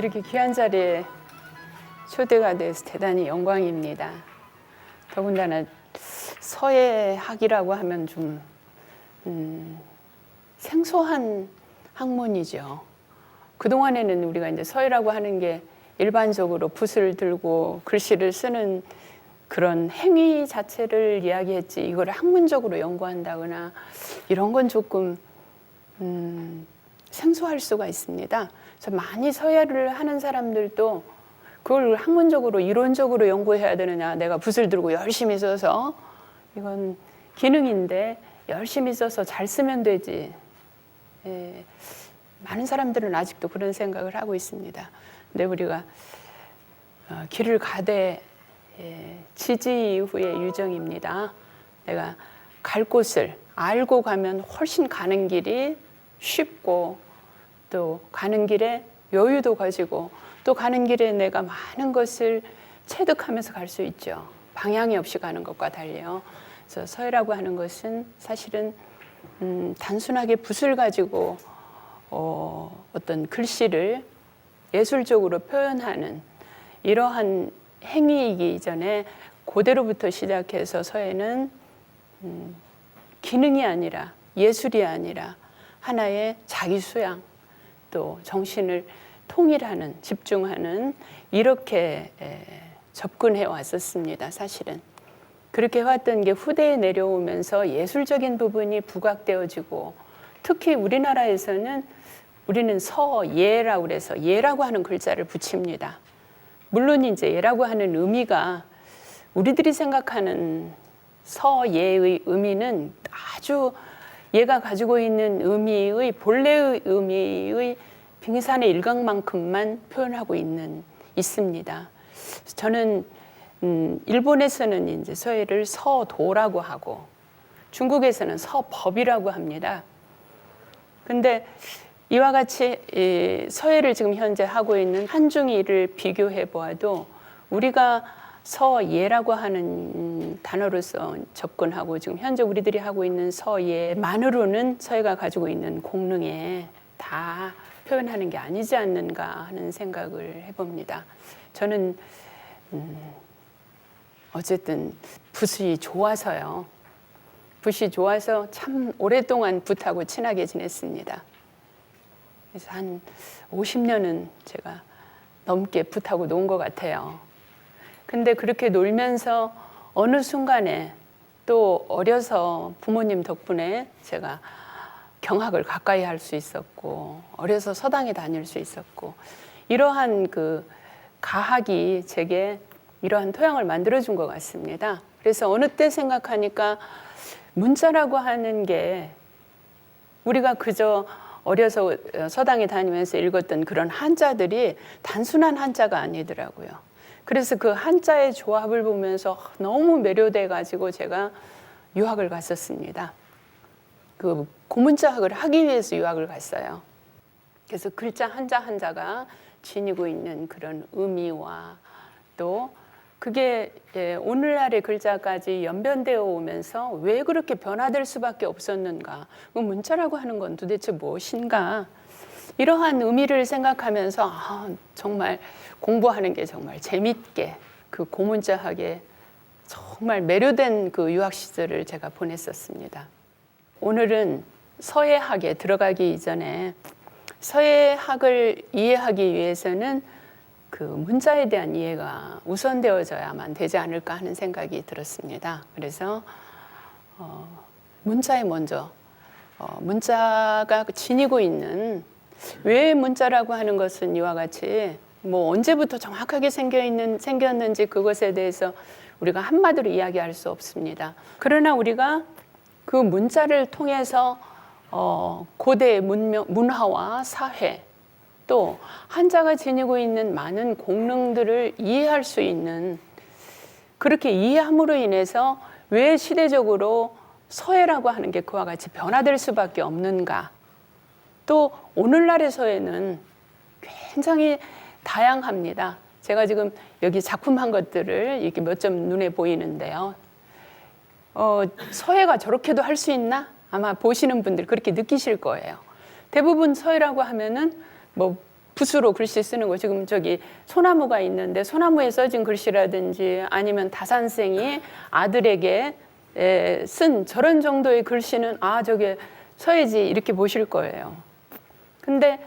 이렇게 귀한 자리에 초대가 돼서 대단히 영광입니다. 더군다나 서예학이라고 하면 좀 생소한 학문이죠. 그동안에는 우리가 이제 서예라고 하는 게 일반적으로 붓을 들고 글씨를 쓰는 그런 행위 자체를 이야기했지, 이걸 학문적으로 연구한다거나 이런 건 조금 생소할 수가 있습니다. 그래서 많이 서예를 하는 사람들도 그걸 학문적으로 이론적으로 연구해야 되느냐, 내가 붓을 들고 열심히 써서, 이건 기능인데 열심히 써서 잘 쓰면 되지. 많은 사람들은 아직도 그런 생각을 하고 있습니다. 근데 우리가 길을 가되 지지 이후의 유정입니다. 내가 갈 곳을 알고 가면 훨씬 가는 길이 쉽고, 또 가는 길에 여유도 가지고, 또 가는 길에 내가 많은 것을 체득하면서 갈 수 있죠. 방향이 없이 가는 것과 달리요. 그래서 서예라고 하는 것은 사실은 단순하게 붓을 가지고 어떤 글씨를 예술적으로 표현하는 이러한 행위이기 이전에 그대로부터 시작해서 서예는 기능이 아니라, 예술이 아니라 하나의 자기 수양, 또 정신을 통일하는, 집중하는, 이렇게 접근해 왔었습니다. 사실은 그렇게 해왔던 게 후대에 내려오면서 예술적인 부분이 부각되어지고, 특히 우리나라에서는 우리는 서예라고 그래서 예라고 하는 글자를 붙입니다. 물론 이제 예라고 하는 의미가 우리들이 생각하는 서예의 의미는 아주 예가 가지고 있는 의미의 본래의 의미의 빙산의 일각만큼만 표현하고 있습니다. 저는 일본에서는 이제 서예를 서도라고 하고, 중국에서는 서법이라고 합니다. 근데 이와 같이 서예를 지금 현재 하고 있는 한중일을 비교해 보아도, 우리가 서예라고 하는 단어로서 접근하고 지금 현재 우리들이 하고 있는 서예만으로는 서예가 가지고 있는 공능에 다 표현하는 게 아니지 않는가 하는 생각을 해봅니다. 저는 어쨌든 붓이 좋아서요. 붓이 좋아서 참 오랫동안 붓하고 친하게 지냈습니다. 그래서 한 50년은 제가 넘게 붓하고 논 것 같아요. 근데 그렇게 놀면서 어느 순간에 또 어려서 부모님 덕분에 제가 경학을 가까이 할 수 있었고, 어려서 서당에 다닐 수 있었고, 이러한 그 가학이 제게 이러한 토양을 만들어준 것 같습니다. 그래서 어느 때 생각하니까 문자라고 하는 게 우리가 그저 어려서 서당에 다니면서 읽었던 그런 한자들이 단순한 한자가 아니더라고요. 그래서 그 한자의 조합을 보면서 너무 매료돼 가지고 제가 유학을 갔었습니다. 그 고문자학을 하기 위해서 유학을 갔어요. 그래서 글자 한자 한자가 지니고 있는 그런 의미와, 또 그게 오늘날의 글자까지 연변되어 오면서 왜 그렇게 변화될 수밖에 없었는가, 그 문자라고 하는 건 도대체 무엇인가, 이러한 의미를 생각하면서 정말 공부하는 게 정말 재밌게, 그 고문자학에 정말 매료된 그 유학 시절을 제가 보냈었습니다. 오늘은 서예학에 들어가기 이전에 서예학을 이해하기 위해서는 그 문자에 대한 이해가 우선되어져야만 되지 않을까 하는 생각이 들었습니다. 그래서 문자에 먼저 문자가 지니고 있는, 왜 문자라고 하는 것은 이와 같이 뭐 언제부터 정확하게 생겼는지 그것에 대해서 우리가 한마디로 이야기할 수 없습니다. 그러나 우리가 그 문자를 통해서 고대의 문화와 사회, 또 한자가 지니고 있는 많은 공능들을 이해할 수 있는, 그렇게 이해함으로 인해서 왜 시대적으로 서예라고 하는 게 그와 같이 변화될 수밖에 없는가. 또 오늘날의 서예는 굉장히 다양합니다. 제가 지금 여기 작품한 것들을 이렇게 몇 점 눈에 보이는데요. 서예가 저렇게도 할 수 있나? 아마 보시는 분들 그렇게 느끼실 거예요. 대부분 서예라고 하면은 뭐 붓으로 글씨 쓰는 거, 지금 저기 소나무가 있는데 소나무에 써진 글씨라든지 아니면 다산생이 아들에게 쓴 저런 정도의 글씨는 저게 서예지 이렇게 보실 거예요. 근데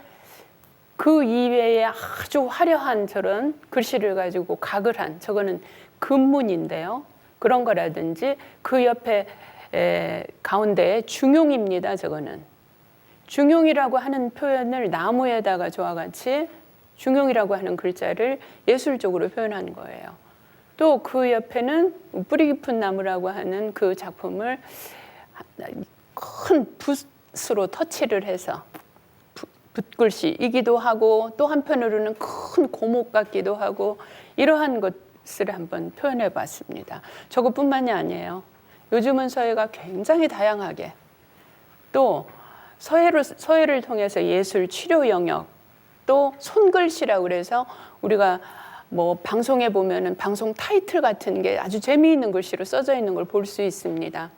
그 이외에 아주 화려한 저런 글씨를 가지고 각을 한, 저거는 금문인데요. 그런 거라든지 그 옆에 가운데 중용입니다. 저거는 중용이라고 하는 표현을 나무에다가 저와 같이 중용이라고 하는 글자를 예술적으로 표현한 거예요. 또 그 옆에는 뿌리 깊은 나무라고 하는 그 작품을 큰 붓으로 터치를 해서 붓글씨이기도 하고 또 한편으로는 큰 고목 같기도 하고 이러한 것을 한번 표현해 봤습니다. 저것뿐만이 아니에요. 요즘은 서예가 굉장히 다양하게 또 서예를 통해서 예술 치료 영역 또 손글씨라고 그래서 우리가 뭐 방송에 보면은 방송 타이틀 같은 게 아주 재미있는 글씨로 써져 있는 걸 볼 수 있습니다.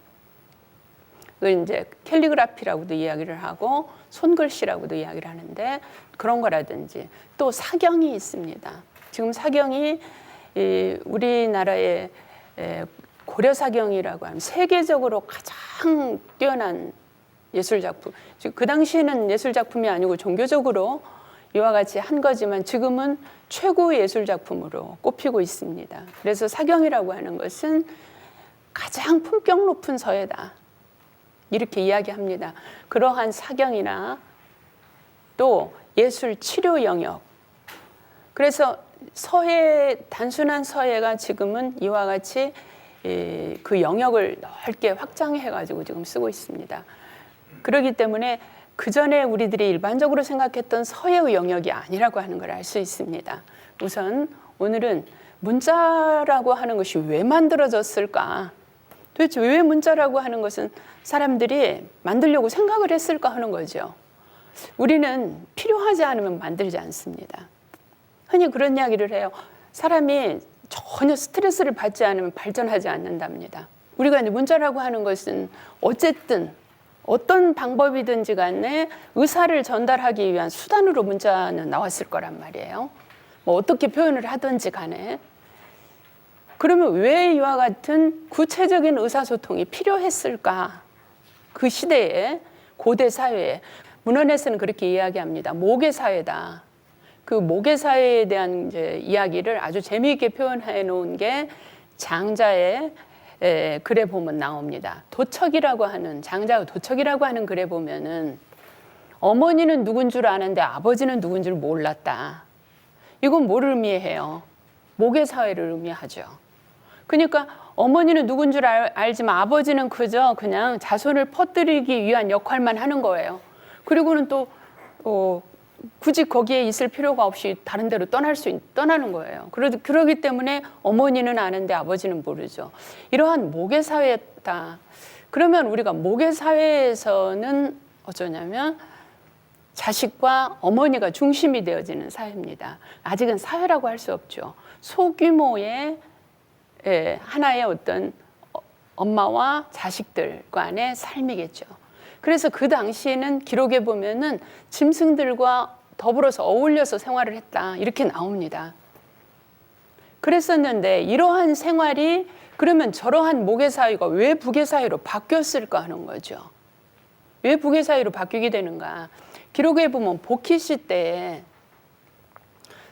그걸 이제 캘리그라피라고도 이야기를 하고 손글씨라고도 이야기를 하는데 그런 거라든지 또 사경이 있습니다. 지금 사경이 우리나라의 고려 사경이라고 하는 세계적으로 가장 뛰어난 예술 작품. 그 당시에는 예술 작품이 아니고 종교적으로 이와 같이 한 거지만 지금은 최고의 예술 작품으로 꼽히고 있습니다. 그래서 사경이라고 하는 것은 가장 품격 높은 서예다. 이렇게 이야기합니다. 그러한 사경이나 또 예술 치료 영역. 그래서 단순한 서예가 지금은 이와 같이 그 영역을 넓게 확장해가지고 지금 쓰고 있습니다. 그렇기 때문에 그 전에 우리들이 일반적으로 생각했던 서예의 영역이 아니라고 하는 걸 알 수 있습니다. 우선 오늘은 문자라고 하는 것이 왜 만들어졌을까? 도대체 왜 문자라고 하는 것은 사람들이 만들려고 생각을 했을까 하는 거죠. 우리는 필요하지 않으면 만들지 않습니다. 흔히 그런 이야기를 해요. 사람이 전혀 스트레스를 받지 않으면 발전하지 않는답니다. 우리가 이제 문자라고 하는 것은 어쨌든 어떤 방법이든지 간에 의사를 전달하기 위한 수단으로 문자는 나왔을 거란 말이에요. 뭐 어떻게 표현을 하든지 간에. 그러면 왜 이와 같은 구체적인 의사소통이 필요했을까? 그 시대에, 고대 사회에. 문헌에서는 그렇게 이야기합니다. 모계사회다. 그 모계사회에 대한 이제 이야기를 아주 재미있게 표현해 놓은 게 장자의 글에 보면 나옵니다. 도척이라고 하는, 장자의 도척이라고 하는 글에 보면은 어머니는 누군 줄 아는데 아버지는 누군 줄 몰랐다. 이건 뭐를 의미해요? 모계사회를 의미하죠. 그러니까 어머니는 누군 줄 알지만 아버지는 그저 그냥 자손을 퍼뜨리기 위한 역할만 하는 거예요. 그리고는 또 굳이 거기에 있을 필요가 없이 다른 데로 떠나는 거예요. 그러기 때문에 어머니는 아는데 아버지는 모르죠. 이러한 모계사회다. 그러면 우리가 모계사회에서는 어쩌냐면 자식과 어머니가 중심이 되어지는 사회입니다. 아직은 사회라고 할 수 없죠. 소규모의 하나의 어떤 엄마와 자식들 간의 삶이겠죠. 그래서 그 당시에는 기록에 보면은 짐승들과 더불어서 어울려서 생활을 했다. 이렇게 나옵니다. 그랬었는데 이러한 생활이 그러면 저러한 모계사회가 왜 부계사회로 바뀌었을까 하는 거죠. 왜 부계사회로 바뀌게 되는가. 기록에 보면 복희 시대에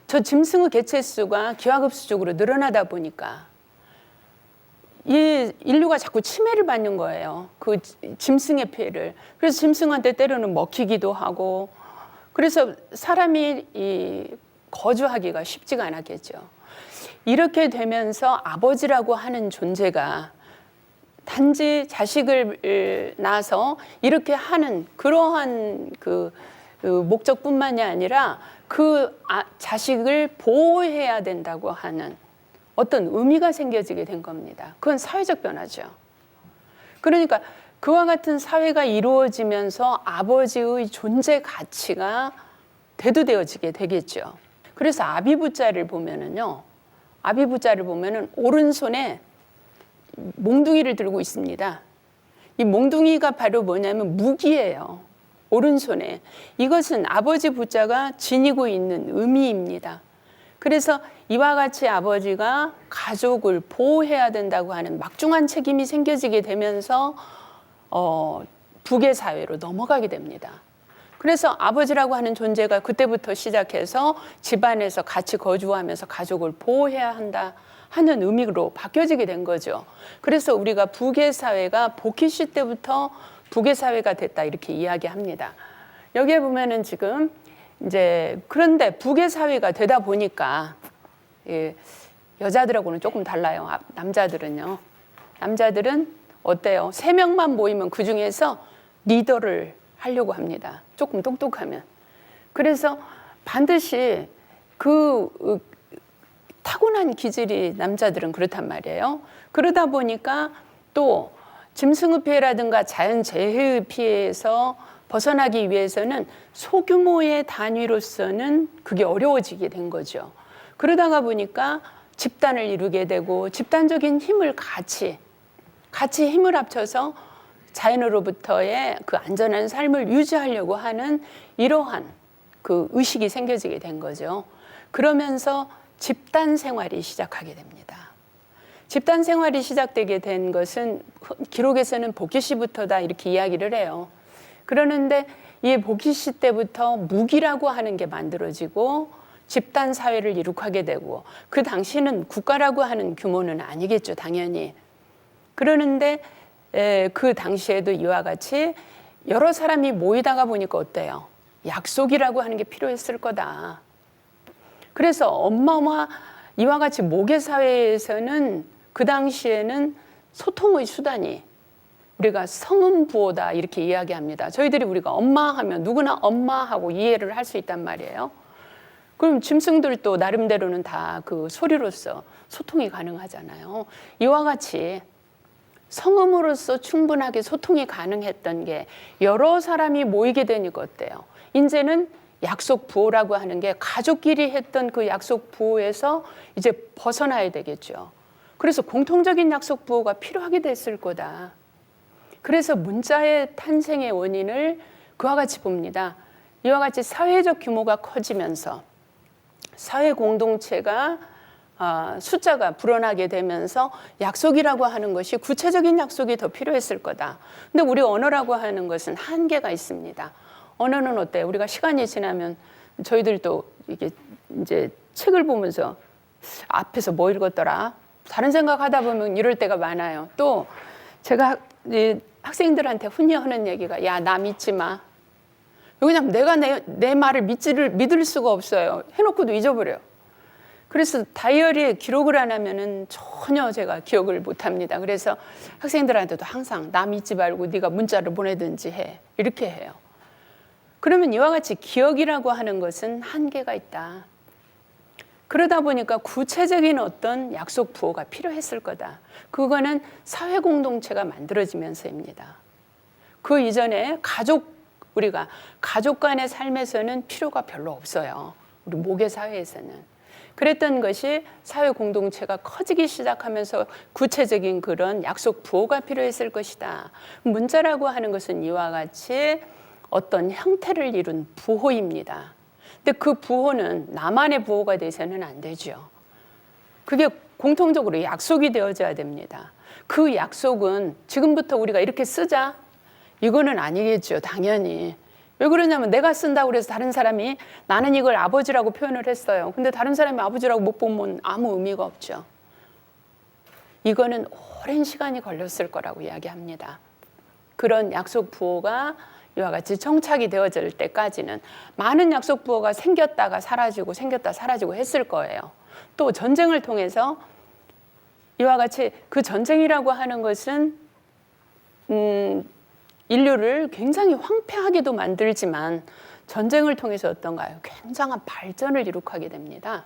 저 짐승의 개체수가 기하급수적으로 늘어나다 보니까 이 인류가 자꾸 침해를 받는 거예요. 그 짐승의 피해를. 그래서 짐승한테 때로는 먹히기도 하고 그래서 사람이 거주하기가 쉽지가 않았겠죠. 이렇게 되면서 아버지라고 하는 존재가 단지 자식을 낳아서 이렇게 하는 그러한 그 목적뿐만이 아니라 그 자식을 보호해야 된다고 하는 어떤 의미가 생겨지게 된 겁니다. 그건 사회적 변화죠. 그러니까 그와 같은 사회가 이루어지면서 아버지의 존재 가치가 대두되어지게 되겠죠. 그래서 아비부자를 보면은요, 오른손에 몽둥이를 들고 있습니다. 이 몽둥이가 바로 뭐냐면 무기예요. 오른손에. 이것은 아버지 부자가 지니고 있는 의미입니다. 그래서 이와 같이 아버지가 가족을 보호해야 된다고 하는 막중한 책임이 생겨지게 되면서 북의 사회로 넘어가게 됩니다. 그래서 아버지라고 하는 존재가 그때부터 시작해서 집안에서 같이 거주하면서 가족을 보호해야 한다 하는 의미로 바뀌어지게 된 거죠. 그래서 우리가 북의 사회가 보키시 때부터 북의 사회가 됐다 이렇게 이야기합니다. 여기에 보면은 지금 이제 그런데 북의 사회가 되다 보니까 여자들하고는 조금 달라요. 남자들은요. 남자들은 어때요? 3명만 모이면 그 중에서 리더를 하려고 합니다. 조금 똑똑하면. 그래서 반드시 그 타고난 기질이 남자들은 그렇단 말이에요. 그러다 보니까 또 짐승의 피해라든가 자연재해의 피해에서 벗어나기 위해서는 소규모의 단위로서는 그게 어려워지게 된 거죠. 그러다가 보니까 집단을 이루게 되고 집단적인 힘을 같이 힘을 합쳐서 자연으로부터의 그 안전한 삶을 유지하려고 하는 이러한 그 의식이 생겨지게 된 거죠. 그러면서 집단 생활이 시작하게 됩니다. 집단 생활이 시작되게 된 것은 기록에서는 보키시부터다 이렇게 이야기를 해요. 그러는데 이 보키시 때부터 무기라고 하는 게 만들어지고 집단 사회를 이룩하게 되고 그 당시는 국가라고 하는 규모는 아니겠죠, 당연히. 그러는데 그 당시에도 이와 같이 여러 사람이 모이다가 보니까 어때요? 약속이라고 하는 게 필요했을 거다. 그래서 엄마와 이와 같이 모계 사회에서는 그 당시에는 소통의 수단이 우리가 성음 부호다 이렇게 이야기합니다. 저희들이 우리가 엄마 하면 누구나 엄마하고 이해를 할 수 있단 말이에요. 그럼 짐승들도 나름대로는 다 그 소리로서 소통이 가능하잖아요. 이와 같이 성음으로써 충분하게 소통이 가능했던 게 여러 사람이 모이게 되니까 어때요? 이제는 약속 부호라고 하는 게 가족끼리 했던 그 약속 부호에서 이제 벗어나야 되겠죠. 그래서 공통적인 약속 부호가 필요하게 됐을 거다. 그래서 문자의 탄생의 원인을 그와 같이 봅니다. 이와 같이 사회적 규모가 커지면서 사회 공동체가 숫자가 불어나게 되면서 약속이라고 하는 것이 구체적인 약속이 더 필요했을 거다. 근데 우리 언어라고 하는 것은 한계가 있습니다. 언어는 어때요? 우리가 시간이 지나면 저희들도 이게 이제 책을 보면서 앞에서 뭐 읽었더라? 다른 생각하다 보면 이럴 때가 많아요. 또 제가 학생들한테 훈히 하는 얘기가 야, 나 믿지 마. 왜냐면 내가 내 말을 믿을 수가 없어요. 해놓고도 잊어버려요. 그래서 다이어리에 기록을 안 하면은 전혀 제가 기억을 못 합니다. 그래서 학생들한테도 항상 나 믿지 말고 네가 문자를 보내든지 해. 이렇게 해요. 그러면 이와 같이 기억이라고 하는 것은 한계가 있다. 그러다 보니까 구체적인 어떤 약속 부호가 필요했을 거다. 그거는 사회 공동체가 만들어지면서입니다. 그 이전에 우리가 가족 간의 삶에서는 필요가 별로 없어요. 우리 모계 사회에서는. 그랬던 것이 사회 공동체가 커지기 시작하면서 구체적인 그런 약속 부호가 필요했을 것이다. 문자라고 하는 것은 이와 같이 어떤 형태를 이룬 부호입니다. 근데 그 부호는 나만의 부호가 돼서는 안 되죠. 그게 공통적으로 약속이 되어져야 됩니다. 그 약속은 지금부터 우리가 이렇게 쓰자. 이거는 아니겠죠, 당연히. 왜 그러냐면 내가 쓴다고 그래서 다른 사람이 나는 이걸 아버지라고 표현을 했어요. 근데 다른 사람이 아버지라고 못 보면 아무 의미가 없죠. 이거는 오랜 시간이 걸렸을 거라고 이야기합니다. 그런 약속 부호가 이와 같이 정착이 되어질 때까지는 많은 약속 부호가 생겼다가 사라지고 생겼다 사라지고 했을 거예요. 또 전쟁을 통해서 이와 같이 그 전쟁이라고 하는 것은 인류를 굉장히 황폐하게도 만들지만 전쟁을 통해서 어떤가요? 굉장한 발전을 이룩하게 됩니다.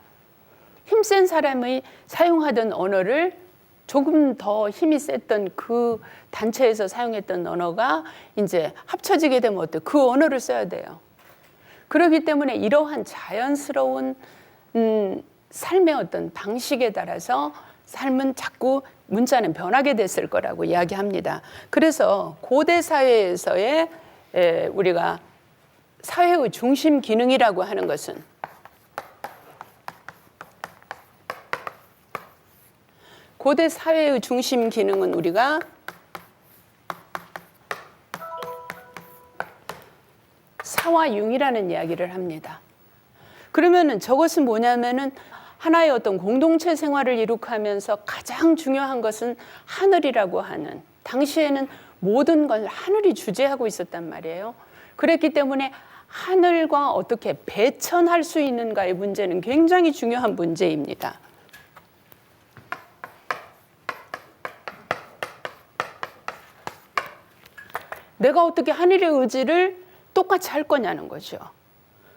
힘센 사람이 사용하던 언어를 조금 더 힘이 셌던 그 단체에서 사용했던 언어가 이제 합쳐지게 되면 어때요? 그 언어를 써야 돼요. 그렇기 때문에 이러한 자연스러운 삶의 어떤 방식에 따라서 삶은 자꾸 문자는 변하게 됐을 거라고 이야기합니다. 그래서 고대 사회에서의 우리가 사회의 중심 기능이라고 하는 것은 고대 사회의 중심 기능은 우리가 사와 융이라는 이야기를 합니다. 그러면은 저것은 뭐냐면은 하나의 어떤 공동체 생활을 이룩하면서 가장 중요한 것은 하늘이라고 하는, 당시에는 모든 걸 하늘이 주재하고 있었단 말이에요. 그랬기 때문에 하늘과 어떻게 배천할 수 있는가의 문제는 굉장히 중요한 문제입니다. 내가 어떻게 하늘의 의지를 똑같이 할 거냐는 거죠.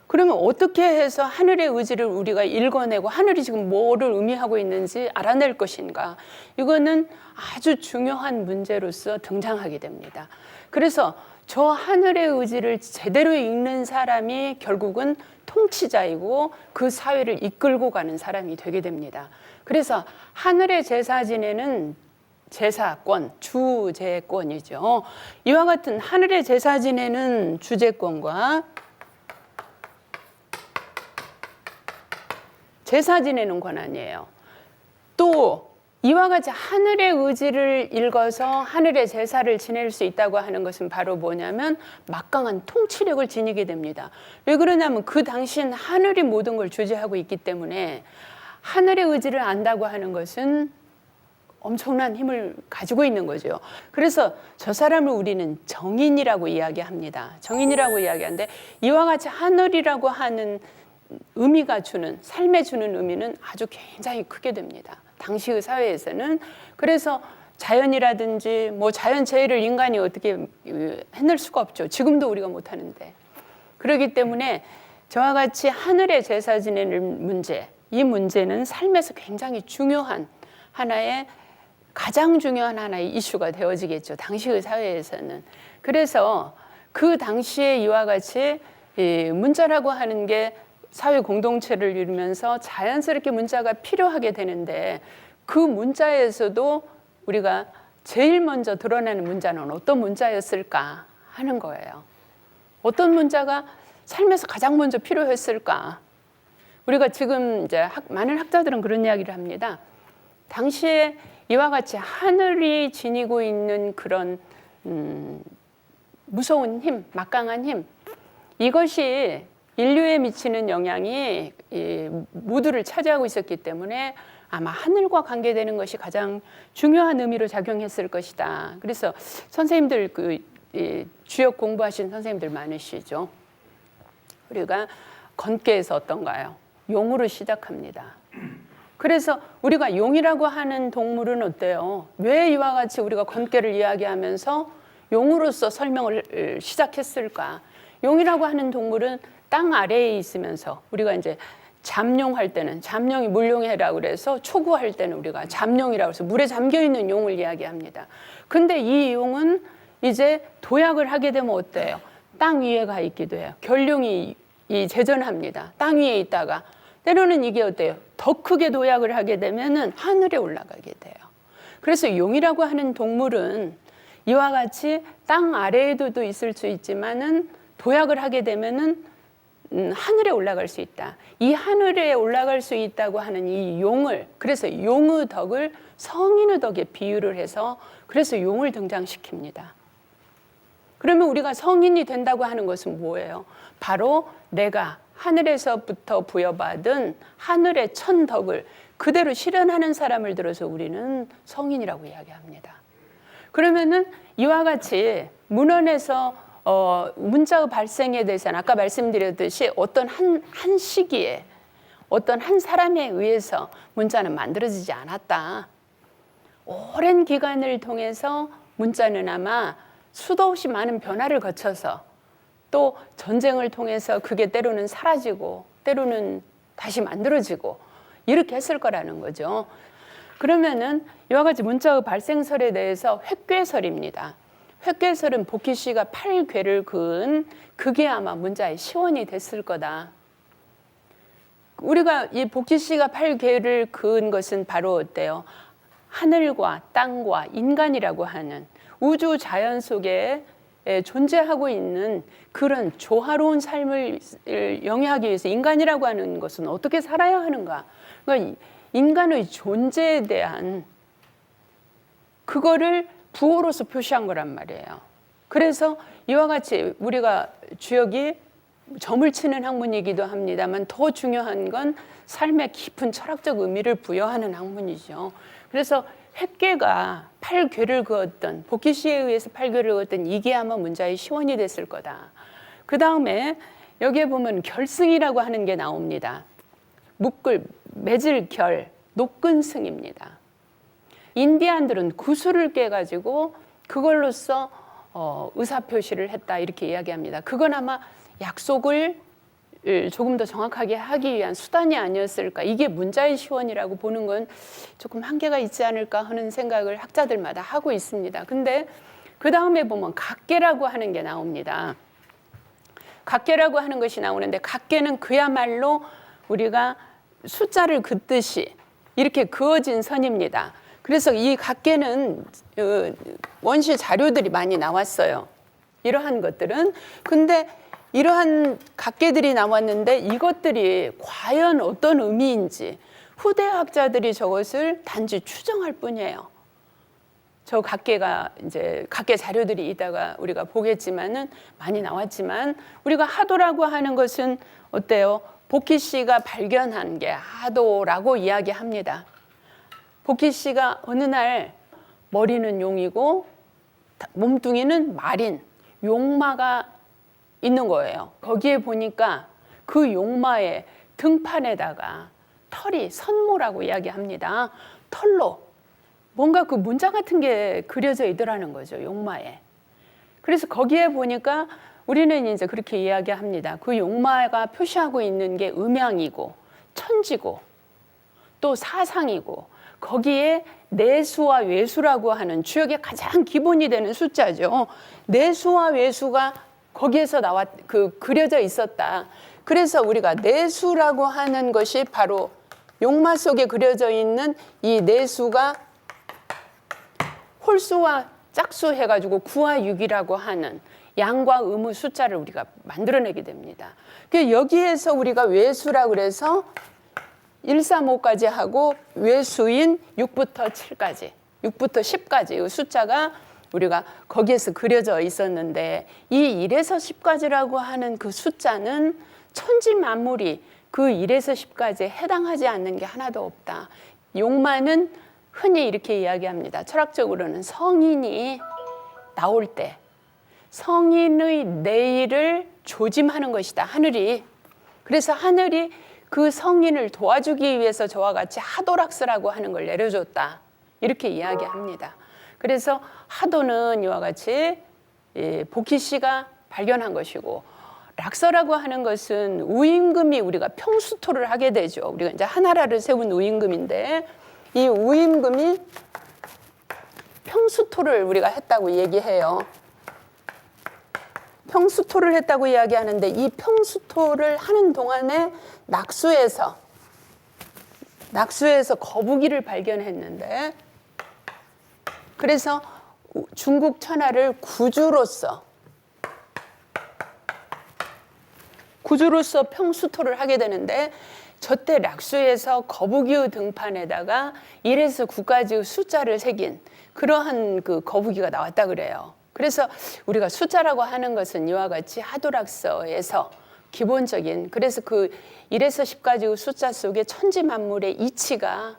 그러면 어떻게 해서 하늘의 의지를 우리가 읽어내고 하늘이 지금 뭐를 의미하고 있는지 알아낼 것인가. 이거는 아주 중요한 문제로서 등장하게 됩니다. 그래서 저 하늘의 의지를 제대로 읽는 사람이 결국은 통치자이고 그 사회를 이끌고 가는 사람이 되게 됩니다. 그래서 하늘의 제사 지내는 제사권, 주제권이죠. 이와 같은 하늘의 제사 지내는 주제권과 제사 지내는 권한이에요. 또 이와 같이 하늘의 의지를 읽어서 하늘의 제사를 지낼 수 있다고 하는 것은 바로 뭐냐면 막강한 통치력을 지니게 됩니다. 왜 그러냐면 그 당시엔 하늘이 모든 걸 주재하고 있기 때문에 하늘의 의지를 안다고 하는 것은 엄청난 힘을 가지고 있는 거죠. 그래서 저 사람을 우리는 정인이라고 이야기합니다. 정인이라고 이야기하는데 이와 같이 하늘이라고 하는 의미가 주는, 삶에 주는 의미는 아주 굉장히 크게 됩니다. 당시의 사회에서는. 그래서 자연이라든지 뭐 자연재해를 인간이 어떻게 해낼 수가 없죠. 지금도 우리가 못하는데. 그렇기 때문에 저와 같이 하늘의 제사 지내는 문제, 이 문제는 삶에서 굉장히 중요한 하나의, 가장 중요한 하나의 이슈가 되어지겠죠. 당시의 사회에서는. 그래서 그 당시에 이와 같이 문자라고 하는 게 사회 공동체를 이루면서 자연스럽게 문자가 필요하게 되는데 그 문자에서도 우리가 제일 먼저 드러나는 문자는 어떤 문자였을까 하는 거예요. 어떤 문자가 삶에서 가장 먼저 필요했을까? 우리가 지금 이제 많은 학자들은 그런 이야기를 합니다. 당시에 이와 같이 하늘이 지니고 있는 그런 무서운 힘, 막강한 힘, 이것이 인류에 미치는 영향이 모두를 차지하고 있었기 때문에 아마 하늘과 관계되는 것이 가장 중요한 의미로 작용했을 것이다. 그래서 선생님들 주역 공부하신 선생님들 많으시죠. 우리가 건께에서 어떤가요? 용으로 시작합니다. 그래서 우리가 용이라고 하는 동물은 어때요? 왜 이와 같이 우리가 건께를 이야기하면서 용으로서 설명을 시작했을까? 용이라고 하는 동물은 땅 아래에 있으면서 우리가 이제 잠룡할 때는 잠룡이 물룡해라고 그래서 초구할 때는 우리가 잠룡이라고 해서 물에 잠겨 있는 용을 이야기합니다. 근데 이 용은 이제 도약을 하게 되면 어때요? 땅 위에 가 있기도 해요. 결룡이 재전합니다. 땅 위에 있다가 때로는 이게 어때요? 더 크게 도약을 하게 되면은 하늘에 올라가게 돼요. 그래서 용이라고 하는 동물은 이와 같이 땅 아래에도 있을 수 있지만은 도약을 하게 되면은 하늘에 올라갈 수 있다. 이 하늘에 올라갈 수 있다고 하는 이 용을, 그래서 용의 덕을 성인의 덕에 비유를 해서 그래서 용을 등장시킵니다. 그러면 우리가 성인이 된다고 하는 것은 뭐예요? 바로 내가 하늘에서부터 부여받은 하늘의 천덕을 그대로 실현하는 사람을 들어서 우리는 성인이라고 이야기합니다. 그러면은 이와 같이 문헌에서 문자의 발생에 대해서는 아까 말씀드렸듯이 어떤 한 시기에 어떤 한 사람에 의해서 문자는 만들어지지 않았다. 오랜 기간을 통해서 문자는 아마 수도 없이 많은 변화를 거쳐서 또 전쟁을 통해서 그게 때로는 사라지고 때로는 다시 만들어지고 이렇게 했을 거라는 거죠. 그러면은 이와 같이 문자의 발생설에 대해서 획괴설입니다. 획괴설은 복희 씨가 8궤를 그은 그게 아마 문자의 시원이 됐을 거다. 우리가 이 복희 씨가 8궤를 그은 것은 바로 어때요? 하늘과 땅과 인간이라고 하는 우주 자연 속에 존재하고 있는 그런 조화로운 삶을 영위하기 위해서 인간이라고 하는 것은 어떻게 살아야 하는가? 그러니까 인간의 존재에 대한 그거를 부호로서 표시한 거란 말이에요. 그래서 이와 같이 우리가 주역이 점을 치는 학문이기도 합니다만 더 중요한 건 삶의 깊은 철학적 의미를 부여하는 학문이죠. 그래서 획계가 8궤를 그었던, 복희씨에 의해서 8궤를 그었던 이게 아마 문자의 시원이 됐을 거다. 그 다음에 여기에 보면 결승이라고 하는 게 나옵니다. 묶을, 맺을 결, 녹근승입니다. 인디안들은 구슬을 깨가지고 그걸로써 의사표시를 했다 이렇게 이야기합니다. 그건 아마 약속을 조금 더 정확하게 하기 위한 수단이 아니었을까. 이게 문자의 시원이라고 보는 건 조금 한계가 있지 않을까 하는 생각을 학자들마다 하고 있습니다. 근데 그 다음에 보면 각계라고 하는 게 나옵니다. 각계라고 하는 것이 나오는데 각계는 그야말로 우리가 숫자를 긋듯이 이렇게 그어진 선입니다. 그래서 이 각계는 원시 자료들이 많이 나왔어요. 이러한 것들은. 근데 이러한 각계들이 나왔는데 이것들이 과연 어떤 의미인지 후대 학자들이 저것을 단지 추정할 뿐이에요. 저 각계가 이제 각계 자료들이 이따가 우리가 보겠지만은 많이 나왔지만 우리가 하도라고 하는 것은 어때요? 복희 씨가 발견한 게 하도라고 이야기합니다. 복희 씨가 어느 날 머리는 용이고 몸뚱이는 말인 용마가 있는 거예요. 거기에 보니까 그 용마의 등판에다가 털이 선모라고 이야기합니다. 털로 뭔가 그 문자 같은 게 그려져 있더라는 거죠. 용마에. 그래서 거기에 보니까 우리는 이제 그렇게 이야기합니다. 그 용마가 표시하고 있는 게 음양이고 천지고 또 사상이고 거기에 내수와 외수라고 하는 주역의 가장 기본이 되는 숫자죠. 내수와 외수가 거기에서 그려져 있었다. 그래서 우리가 내수라고 하는 것이 바로 용마 속에 그려져 있는 이 내수가 홀수와 짝수 해가지고 9와 6이라고 하는 양과 음의 숫자를 우리가 만들어내게 됩니다. 여기에서 우리가 외수라 그래서 1, 3, 5까지 하고 외수인 6부터 7까지, 6부터 10까지 이 숫자가 우리가 거기에서 그려져 있었는데 이 1에서 10까지라고 하는 그 숫자는 천지 만물이 그 1에서 10까지에 해당하지 않는 게 하나도 없다. 용마는 흔히 이렇게 이야기합니다. 철학적으로는 성인이 나올 때 성인의 내일을 조짐하는 것이다. 하늘이. 그래서 하늘이 그 성인을 도와주기 위해서 저와 같이 하도락스라고 하는 걸 내려줬다. 이렇게 이야기합니다. 그래서 하도는 이와 같이 복희 씨가 발견한 것이고 락서라고 하는 것은 우임금이 우리가 평수토를 하게 되죠. 우리가 이제 하나라를 세운 우임금인데 이 우임금이 평수토를 우리가 했다고 얘기해요. 평수토를 했다고 이야기하는데 이 평수토를 하는 동안에 낙수에서 거북이를 발견했는데 그래서 중국 천하를 구주로서 평수토를 하게 되는데 저때 락수에서 거북이의 등판에다가 1에서 9까지의 숫자를 새긴 그러한 그 거북이가 나왔다 그래요. 그래서 우리가 숫자라고 하는 것은 이와 같이 하도락서에서 기본적인 그래서 그 1에서 10까지의 숫자 속에 천지 만물의 이치가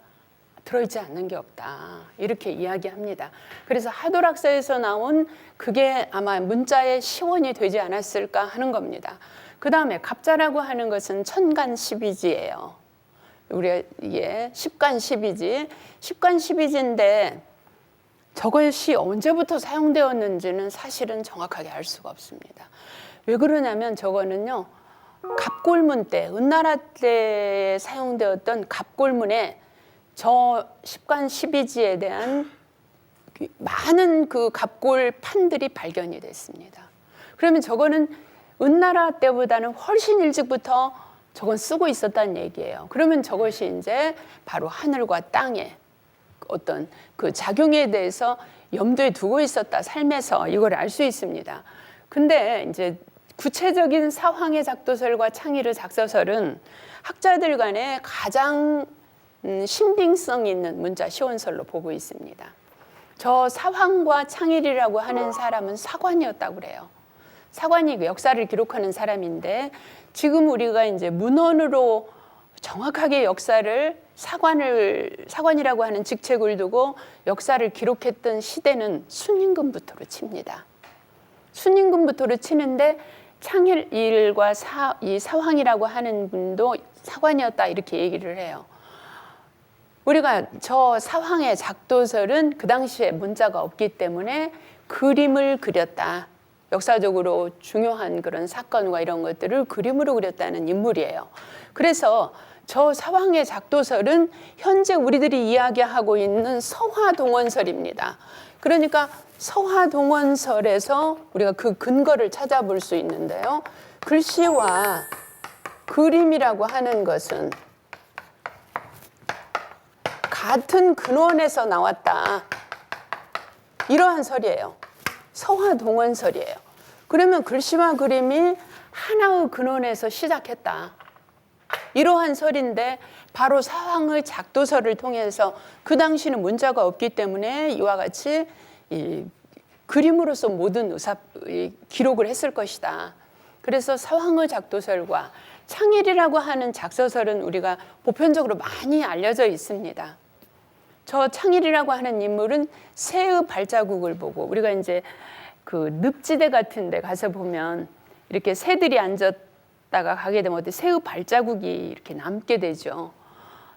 들어있지 않는 게 없다. 이렇게 이야기합니다. 그래서 하도락서에서 나온 그게 아마 문자의 시원이 되지 않았을까 하는 겁니다. 그 다음에 갑자라고 하는 것은 천간 12지예요. 우리가 이게 10간 12지. 10간 12지인데 저것이 언제부터 사용되었는지는 사실은 정확하게 알 수가 없습니다. 왜 그러냐면 저거는요. 갑골문 때, 은나라 때 사용되었던 갑골문에 저 10간 12지에 대한 많은 그 갑골 판들이 발견이 됐습니다. 그러면 저거는 은나라 때보다는 훨씬 일찍부터 저건 쓰고 있었다는 얘기예요. 그러면 저것이 이제 바로 하늘과 땅의 어떤 그 작용에 대해서 염두에 두고 있었다 삶에서 이걸 알 수 있습니다. 근데 이제 구체적인 사황의 작도설과 창의의 작서설은 학자들 간에 가장 신빙성 있는 문자 시원설로 보고 있습니다. 저 사황과 창의라고 하는 사람은 사관이었다고 그래요. 사관이 역사를 기록하는 사람인데 지금 우리가 이제 문헌으로 정확하게 역사를 사관이라고 하는 직책을 두고 역사를 기록했던 시대는 순임금부터로 칩니다. 순임금부터로 치는데 창일과 이 사황이라고 하는 분도 사관이었다 이렇게 얘기를 해요. 우리가 저 사황의 작도설은 그 당시에 문자가 없기 때문에 그림을 그렸다. 역사적으로 중요한 그런 사건과 이런 것들을 그림으로 그렸다는 인물이에요. 그래서 저 사황의 작도설은 현재 우리들이 이야기하고 있는 서화동원설입니다. 그러니까 서화동원설에서 우리가 그 근거를 찾아볼 수 있는데요. 글씨와 그림이라고 하는 것은 같은 근원에서 나왔다. 이러한 설이에요. 서화동원설이에요. 그러면 글씨와 그림이 하나의 근원에서 시작했다. 이러한 설인데 바로 사황의 작도설을 통해서 그 당시는 문자가 없기 때문에 이와 같이 이 그림으로서 모든 기록을 했을 것이다. 그래서 사황의 작도설과 창일이라고 하는 작서설은 우리가 보편적으로 많이 알려져 있습니다. 저 창일이라고 하는 인물은 새의 발자국을 보고 우리가 이제 그 늪지대 같은 데 가서 보면 이렇게 새들이 앉았다가 가게 되면 어때 새의 발자국이 이렇게 남게 되죠.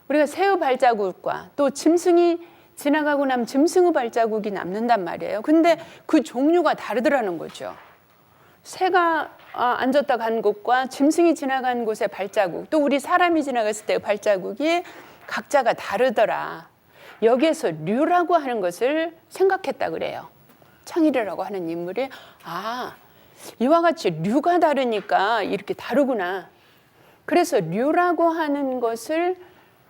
우리가 새의 발자국과 또 짐승이 지나가고 나면 짐승의 발자국이 남는단 말이에요. 근데 그 종류가 다르더라는 거죠. 새가 앉았다 간 곳과 짐승이 지나간 곳의 발자국, 또 우리 사람이 지나갔을 때의 발자국이 각자가 다르더라. 여기에서 류라고 하는 것을 생각했다 그래요. 창일이라고 하는 인물이 이와 같이 류가 다르니까 이렇게 다르구나. 그래서 류라고 하는 것을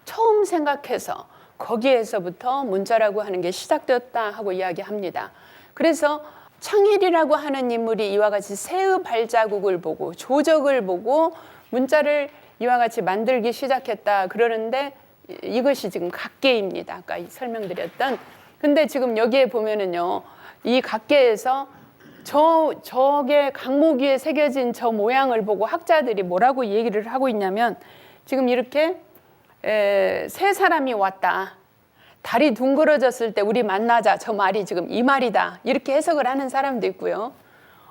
처음 생각해서 거기에서부터 문자라고 하는 게 시작되었다 하고 이야기합니다. 그래서 창일이라고 하는 인물이 이와 같이 새의 발자국을 보고 조적을 보고 문자를 이와 같이 만들기 시작했다 그러는데 이것이 지금 각계입니다. 아까 설명드렸던. 근데 지금 여기에 보면은요, 이 각계에서 저게 강목 위에 새겨진 저 모양을 보고 학자들이 뭐라고 얘기를 하고 있냐면 지금 이렇게 세 사람이 왔다. 달이 둥그러졌을 때 우리 만나자. 저 말이 지금 이 말이다. 이렇게 해석을 하는 사람도 있고요.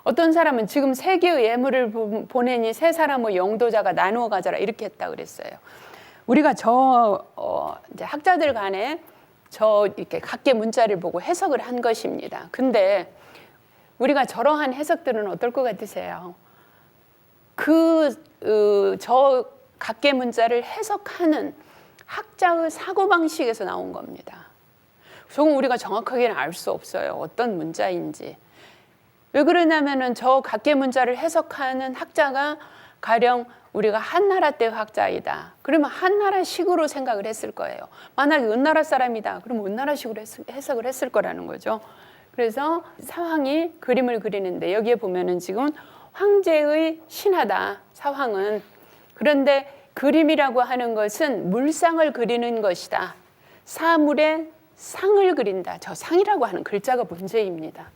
어떤 사람은 지금 세 개의 예물을 보내니 세 사람의 영도자가 나누어 가져라. 이렇게 했다 그랬어요. 우리가 이제 학자들 간에 이렇게 각계 문자를 보고 해석을 한 것입니다. 근데 우리가 저러한 해석들은 어떨 것 같으세요? 저 각계 문자를 해석하는 학자의 사고방식에서 나온 겁니다. 조금 우리가 정확하게는 알 수 없어요. 어떤 문자인지. 왜 그러냐면은 저 각계 문자를 해석하는 학자가 가령 우리가 한나라 때 학자이다. 그러면 한나라식으로 생각을 했을 거예요. 만약에 은나라 사람이다. 그러면 은나라식으로 해석을 했을 거라는 거죠. 그래서 사황이 그림을 그리는데 여기에 보면은 지금 황제의 신하다. 사황은. 그런데 그림이라고 하는 것은 물상을 그리는 것이다. 사물의 상을 그린다. 저 상이라고 하는 글자가 문제입니다.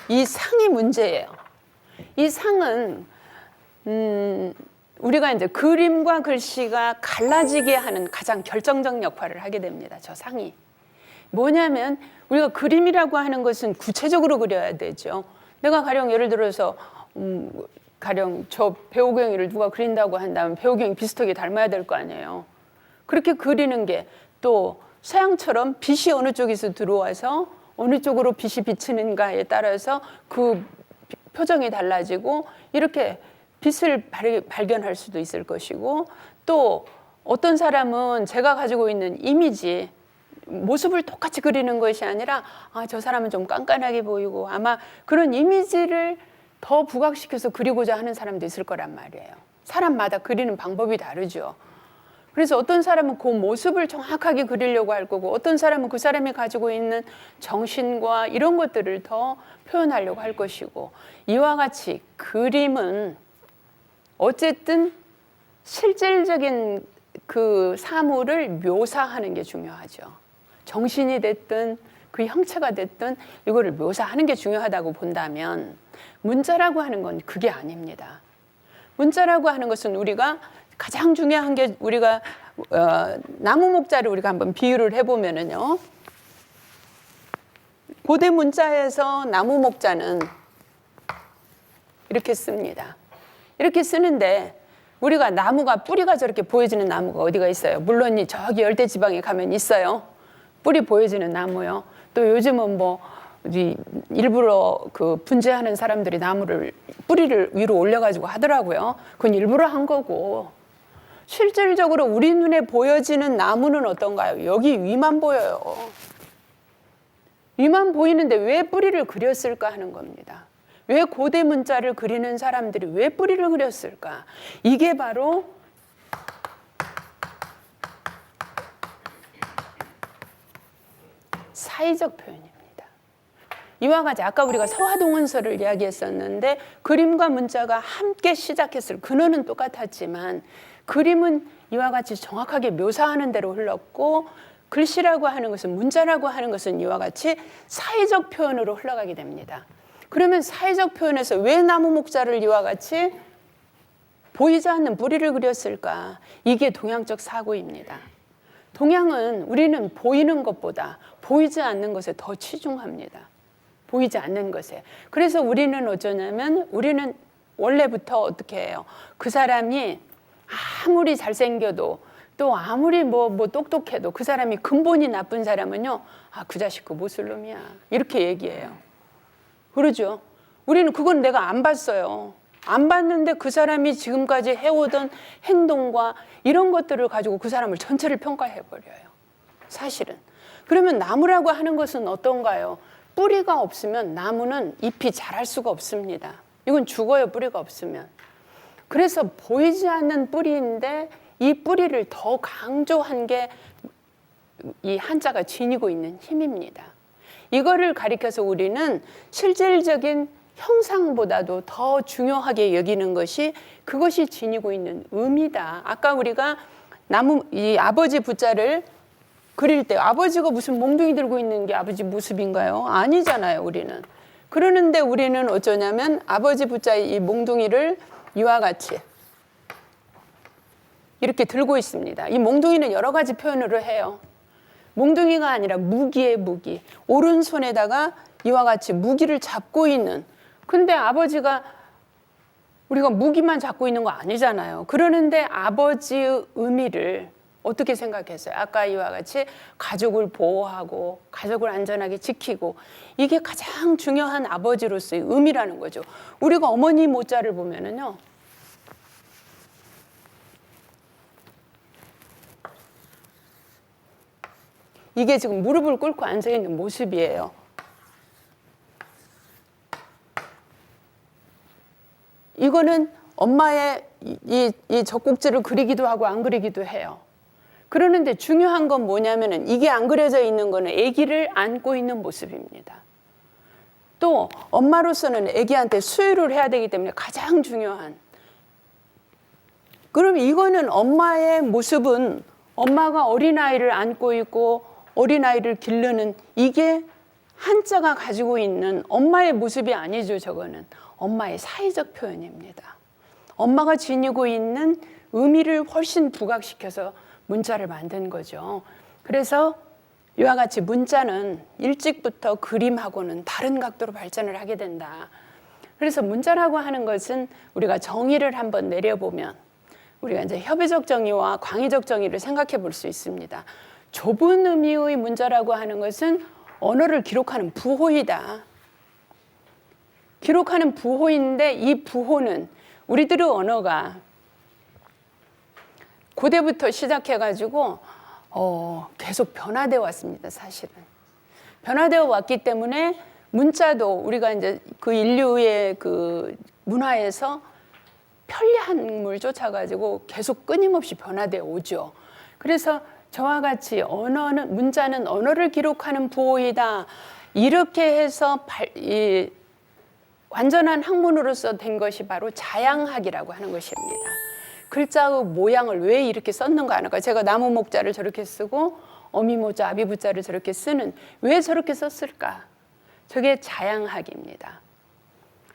이 상이 문제예요. 이 상은 우리가 이제 그림과 글씨가 갈라지게 하는 가장 결정적 역할을 하게 됩니다. 저 상이 뭐냐면 우리가 그림이라고 하는 것은 구체적으로 그려야 되죠. 내가 가령 예를 들어서 가령 저 배우경이를 누가 그린다고 한다면 배우경이 비슷하게 닮아야 될 거 아니에요. 그렇게 그리는 게 또 서양처럼 빛이 어느 쪽에서 들어와서 어느 쪽으로 빛이 비치는가에 따라서 그 표정이 달라지고 이렇게 빛을 발견할 수도 있을 것이고 또 어떤 사람은 제가 가지고 있는 이미지 모습을 똑같이 그리는 것이 아니라 저 사람은 좀 깐깐하게 보이고 아마 그런 이미지를 더 부각시켜서 그리고자 하는 사람도 있을 거란 말이에요. 사람마다 그리는 방법이 다르죠. 그래서 어떤 사람은 그 모습을 정확하게 그리려고 할 거고 어떤 사람은 그 사람이 가지고 있는 정신과 이런 것들을 더 표현하려고 할 것이고 이와 같이 그림은 어쨌든 실질적인 그 사물을 묘사하는 게 중요하죠. 정신이 됐든 그 형체가 됐든 이거를 묘사하는 게 중요하다고 본다면 문자라고 하는 건 그게 아닙니다. 문자라고 하는 것은 우리가 가장 중요한 게 우리가 나무 목자를 우리가 한번 비유를 해보면은요. 고대 문자에서 나무 목자는 이렇게 씁니다. 이렇게 쓰는데 우리가 나무가 뿌리가 저렇게 보여지는 나무가 어디가 있어요? 물론 저기 열대지방에 가면 있어요. 뿌리 보여지는 나무요. 또 요즘은 뭐 일부러 그 분재하는 사람들이 나무를 뿌리를 위로 올려가지고 하더라고요. 그건 일부러 한 거고 실질적으로 우리 눈에 보여지는 나무는 어떤가요? 여기 위만 보여요. 위만 보이는데 왜 뿌리를 그렸을까 하는 겁니다. 왜 고대 문자를 그리는 사람들이 왜 뿌리를 그렸을까? 이게 바로 사이적 표현입니다. 이와 같이 아까 우리가 서화동원서를 이야기했었는데 그림과 문자가 함께 시작했을 근원은 똑같았지만 그림은 이와 같이 정확하게 묘사하는 대로 흘렀고 글씨라고 하는 것은 문자라고 하는 것은 이와 같이 사이적 표현으로 흘러가게 됩니다. 그러면 사이적 표현에서 왜 나무 목자를 이와 같이 보이지 않는 뿌리를 그렸을까? 이게 동양적 사고입니다. 동양은 우리는 보이는 것보다 보이지 않는 것에 더 치중합니다. 보이지 않는 것에. 그래서 우리는 어쩌냐면 우리는 원래부터 어떻게 해요? 그 사람이 아무리 잘생겨도 또 아무리 뭐 똑똑해도 그 사람이 근본이 나쁜 사람은요. 아, 그 자식 그 못쓸 놈이야. 이렇게 얘기해요. 그러죠. 우리는 그건 내가 안 봤어요. 안 봤는데 그 사람이 지금까지 해오던 행동과 이런 것들을 가지고 그 사람을 전체를 평가해버려요. 사실은. 그러면 나무라고 하는 것은 어떤가요? 뿌리가 없으면 나무는 잎이 자랄 수가 없습니다. 이건 죽어요, 뿌리가 없으면. 그래서 보이지 않는 뿌리인데 이 뿌리를 더 강조한 게 이 한자가 지니고 있는 힘입니다. 이거를 가리켜서 우리는 실질적인 형상보다도 더 중요하게 여기는 것이 그것이 지니고 있는 의미다. 아까 우리가 이 아버지 부자를 그릴 때 아버지가 무슨 몽둥이 들고 있는 게 아버지 모습인가요? 아니잖아요, 우리는. 그러는데 우리는 어쩌냐면 아버지 부자의 이 몽둥이를 이와 같이 이렇게 들고 있습니다. 이 몽둥이는 여러 가지 표현으로 해요. 몽둥이가 아니라 무기의 무기. 오른손에다가 이와 같이 무기를 잡고 있는. 근데 아버지가 우리가 무기만 잡고 있는 거 아니잖아요. 그러는데 아버지의 의미를 어떻게 생각했어요? 아까 이와 같이 가족을 보호하고 가족을 안전하게 지키고 이게 가장 중요한 아버지로서의 의미라는 거죠. 우리가 어머니 모자를 보면은요. 이게 지금 무릎을 꿇고 앉아있는 모습이에요. 이거는 엄마의 이 젖꼭지를 그리기도 하고 안 그리기도 해요. 그러는데 중요한 건 뭐냐면은 이게 안 그려져 있는 거는 아기를 안고 있는 모습입니다. 또 엄마로서는 아기한테 수유를 해야 되기 때문에 가장 중요한. 그럼 이거는 엄마의 모습은 엄마가 어린아이를 안고 있고 어린아이를 기르는 이게 한자가 가지고 있는 엄마의 모습이 아니죠. 저거는 엄마의 사회적 표현입니다. 엄마가 지니고 있는 의미를 훨씬 부각시켜서 문자를 만든 거죠. 그래서 이와 같이 문자는 일찍부터 그림하고는 다른 각도로 발전을 하게 된다. 그래서 문자라고 하는 것은 우리가 정의를 한번 내려보면 우리가 이제 협의적 정의와 광의적 정의를 생각해 볼 수 있습니다. 좁은 의미의 문자라고 하는 것은 언어를 기록하는 부호이다. 기록하는 부호인데 이 부호는 우리들의 언어가 고대부터 시작해가지고 계속 변화되어 왔습니다. 사실은 변화되어 왔기 때문에 문자도 우리가 이제 그 인류의 그 문화에서 편리함을 쫓아가지고 계속 끊임없이 변화되어 오죠. 그래서 저와 같이 언어는, 문자는 언어를 기록하는 부호이다. 이렇게 해서 완전한 학문으로서 된 것이 바로 자양학이라고 하는 것입니다. 글자의 모양을 왜 이렇게 썼는가 하는 거. 제가 나무 목자를 저렇게 쓰고 어미모자, 아비부자를 저렇게 쓰는, 왜 저렇게 썼을까? 저게 자양학입니다.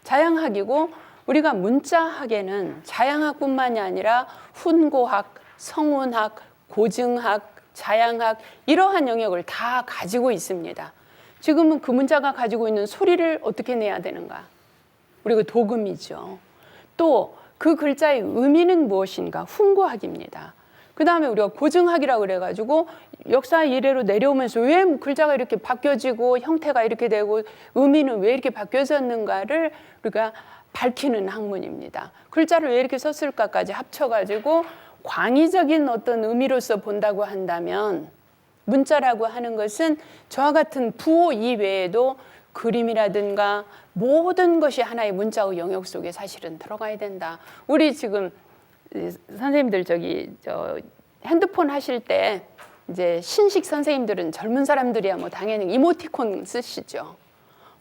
자양학이고, 우리가 문자학에는 자양학뿐만이 아니라 훈고학, 성운학, 고증학, 자양학, 이러한 영역을 다 가지고 있습니다. 지금은 그 문자가 가지고 있는 소리를 어떻게 내야 되는가? 우리가 도금이죠. 또 그 글자의 의미는 무엇인가? 훈고학입니다. 그 다음에 우리가 고증학이라고 그래가지고 역사 이래로 내려오면서 왜 글자가 이렇게 바뀌어지고 형태가 이렇게 되고 의미는 왜 이렇게 바뀌어졌는가를 우리가 밝히는 학문입니다. 글자를 왜 이렇게 썼을까까지 합쳐가지고 광의적인 어떤 의미로서 본다고 한다면, 문자라고 하는 것은 저와 같은 부호 이외에도 그림이라든가 모든 것이 하나의 문자의 영역 속에 사실은 들어가야 된다. 우리 지금 선생님들 핸드폰 하실 때 이제 신식 선생님들은 젊은 사람들이야 뭐 당연히 이모티콘 쓰시죠.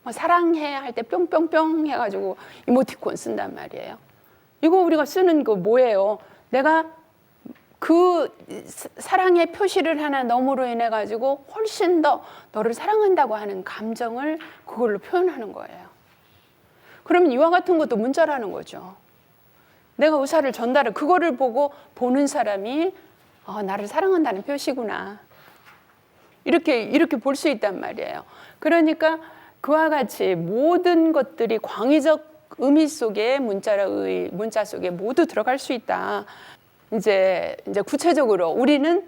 뭐 사랑해 할 때 뿅뿅뿅 해가지고 이모티콘 쓴단 말이에요. 이거 우리가 쓰는 거 뭐예요? 내가 그 사랑의 표시를 하나 넣음으로 인해 가지고 훨씬 더 너를 사랑한다고 하는 감정을 그걸로 표현하는 거예요. 그러면 이와 같은 것도 문자라는 거죠. 내가 의사를 전달을, 그거를 보고 보는 사람이 나를 사랑한다는 표시구나, 이렇게 볼 수 있단 말이에요. 그러니까 그와 같이 모든 것들이 광의적 의미 속에, 문자 속에 모두 들어갈 수 있다. 이제 구체적으로 우리는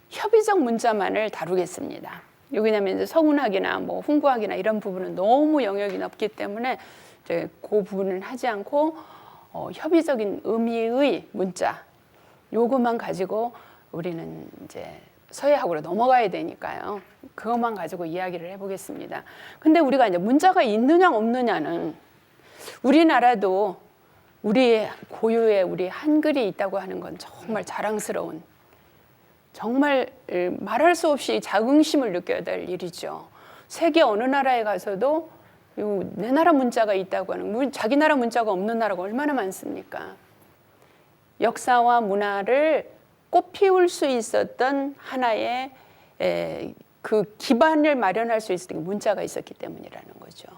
협의적 문자만을 다루겠습니다. 왜냐하면 이제 서문학이나 뭐 훈구학이나 이런 부분은 너무 영역이 넓기 때문에 이제 그 부분은 하지 않고 협의적인 의미의 문자, 요것만 가지고 우리는 이제 서예학으로 넘어가야 되니까요. 그것만 가지고 이야기를 해보겠습니다. 근데 우리가 이제 문자가 있느냐 없느냐는, 우리나라도 우리 고유의 우리 한글이 있다고 하는 건 정말 자랑스러운, 정말 말할 수 없이 자긍심을 느껴야 될 일이죠. 세계 어느 나라에 가서도 내 나라 문자가 있다고 하는, 자기 나라 문자가 없는 나라가 얼마나 많습니까? 역사와 문화를 꽃피울 수 있었던 하나의 그 기반을 마련할 수 있었던 게 문자가 있었기 때문이라는 거죠.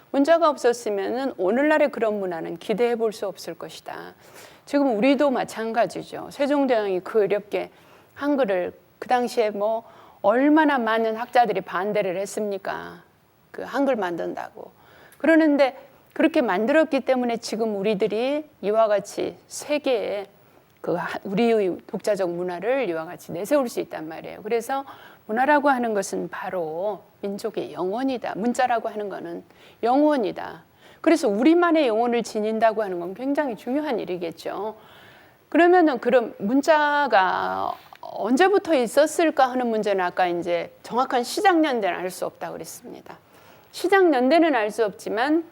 문자가 없었으면 오늘날의 그런 문화는 기대해 볼 수 없을 것이다. 지금 우리도 마찬가지죠. 세종대왕이 그 어렵게 한글을, 그 당시에 뭐 얼마나 많은 학자들이 반대를 했습니까? 그 한글 만든다고. 그러는데 그렇게 만들었기 때문에 지금 우리들이 이와 같이 세계에 그 우리의 독자적 문화를 이와 같이 내세울 수 있단 말이에요. 그래서 문화라고 하는 것은 바로 민족의 영혼이다. 문자라고 하는 것은 영혼이다. 그래서 우리만의 영혼을 지닌다고 하는 건 굉장히 중요한 일이겠죠. 그러면은 그럼 문자가 언제부터 있었을까 하는 문제는 아까 이제 정확한 시작 연대는 알 수 없다고 그랬습니다. 시작 연대는 알 수 없지만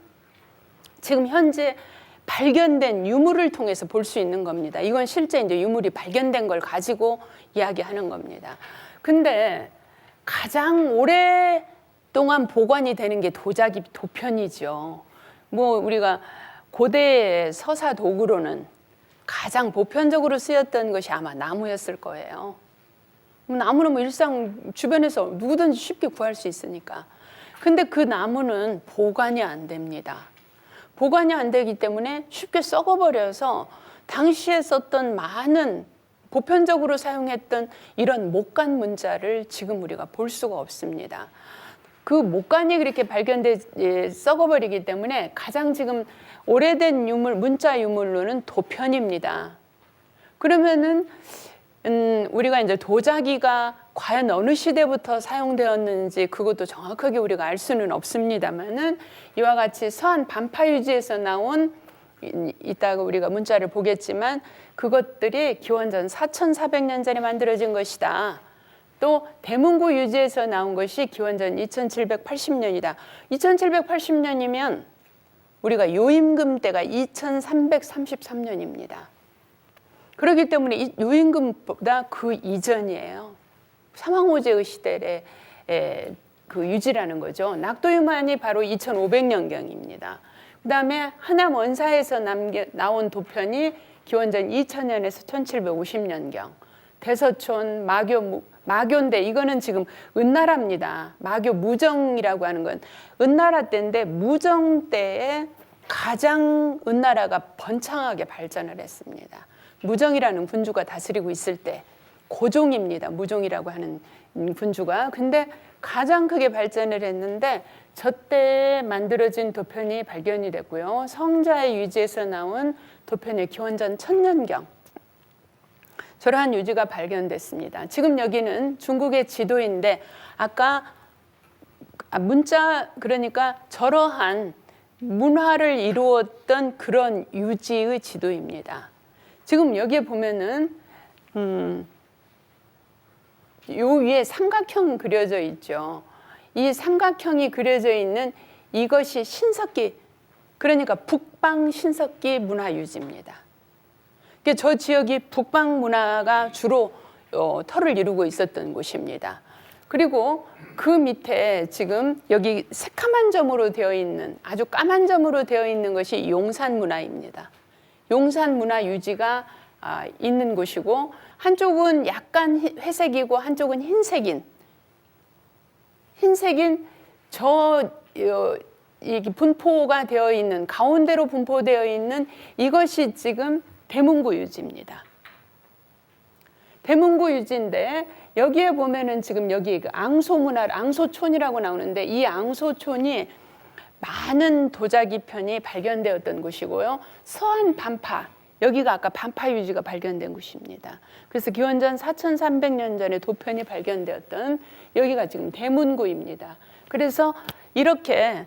지금 현재 발견된 유물을 통해서 볼 수 있는 겁니다. 이건 실제 이제 유물이 발견된 걸 가지고 이야기하는 겁니다. 근데 가장 오랫동안 보관이 되는 게 도편이죠. 뭐 우리가 고대 서사 도구로는 가장 보편적으로 쓰였던 것이 아마 나무였을 거예요. 나무는 뭐 일상 주변에서 누구든지 쉽게 구할 수 있으니까. 근데 그 나무는 보관이 안 됩니다. 보관이 안 되기 때문에 쉽게 썩어버려서 당시에 썼던 많은 보편적으로 사용했던 이런 목간 문자를 지금 우리가 볼 수가 없습니다. 그 목간이 그렇게 썩어버리기 때문에 가장 지금 오래된 유물, 문자 유물로는 도편입니다. 그러면은 우리가 이제 도자기가 과연 어느 시대부터 사용되었는지 그것도 정확하게 우리가 알 수는 없습니다만은 이와 같이 서한 반파유지에서 나온, 이따가 우리가 문자를 보겠지만 그것들이 기원전 4,400년 전에 만들어진 것이다. 또 대문고 유지에서 나온 것이 기원전 2780년이다. 2780년이면 우리가 요임금 때가 2333년입니다. 그렇기 때문에 이 요임금보다 그 이전이에요. 사왕호제의 시대에 그 유지라는 거죠. 낙도유만이 바로 2500년경입니다. 그 다음에 하남 원사에서 나온 도편이 기원전 2000년에서 1750년경. 대서촌, 마교인데 이거는 지금 은나라입니다. 마교 무정이라고 하는 건 은나라 때인데 무정 때에 가장 은나라가 번창하게 발전을 했습니다. 무정이라는 군주가 다스리고 있을 때 고종입니다. 무종이라고 하는 군주가. 근데 가장 크게 발전을 했는데 저때 만들어진 도편이 발견이 됐고요. 성자의 유지에서 나온 도편이 기원전 1000년경. 저러한 유지가 발견됐습니다. 지금 여기는 중국의 지도인데 아까 문자 그러니까 저러한 문화를 이루었던 그런 유지의 지도입니다. 지금 여기에 보면은 요 위에 삼각형 그려져 있죠. 이 삼각형이 그려져 있는 이것이 신석기, 그러니까 북방 신석기 문화 유지입니다. 저 지역이 북방 문화가 주로 터를 이루고 있었던 곳입니다. 그리고 그 밑에 지금 여기 새카만 점으로 되어 있는, 아주 까만 점으로 되어 있는 것이 용산 문화입니다. 용산 문화 유지가 있는 곳이고, 한쪽은 약간 회색이고 한쪽은 흰색인 분포가 되어 있는, 가운데로 분포되어 있는 이것이 지금 대문구 유지입니다. 대문구 유지인데 여기에 보면은 지금 여기 앙소문화, 앙소촌이라고 나오는데 이 앙소촌이 많은 도자기 편이 발견되었던 곳이고요. 서안 반파, 여기가 아까 반파 유지가 발견된 곳입니다. 그래서 기원전 4300년 전에 도편이 발견되었던 여기가 지금 대문구입니다. 그래서 이렇게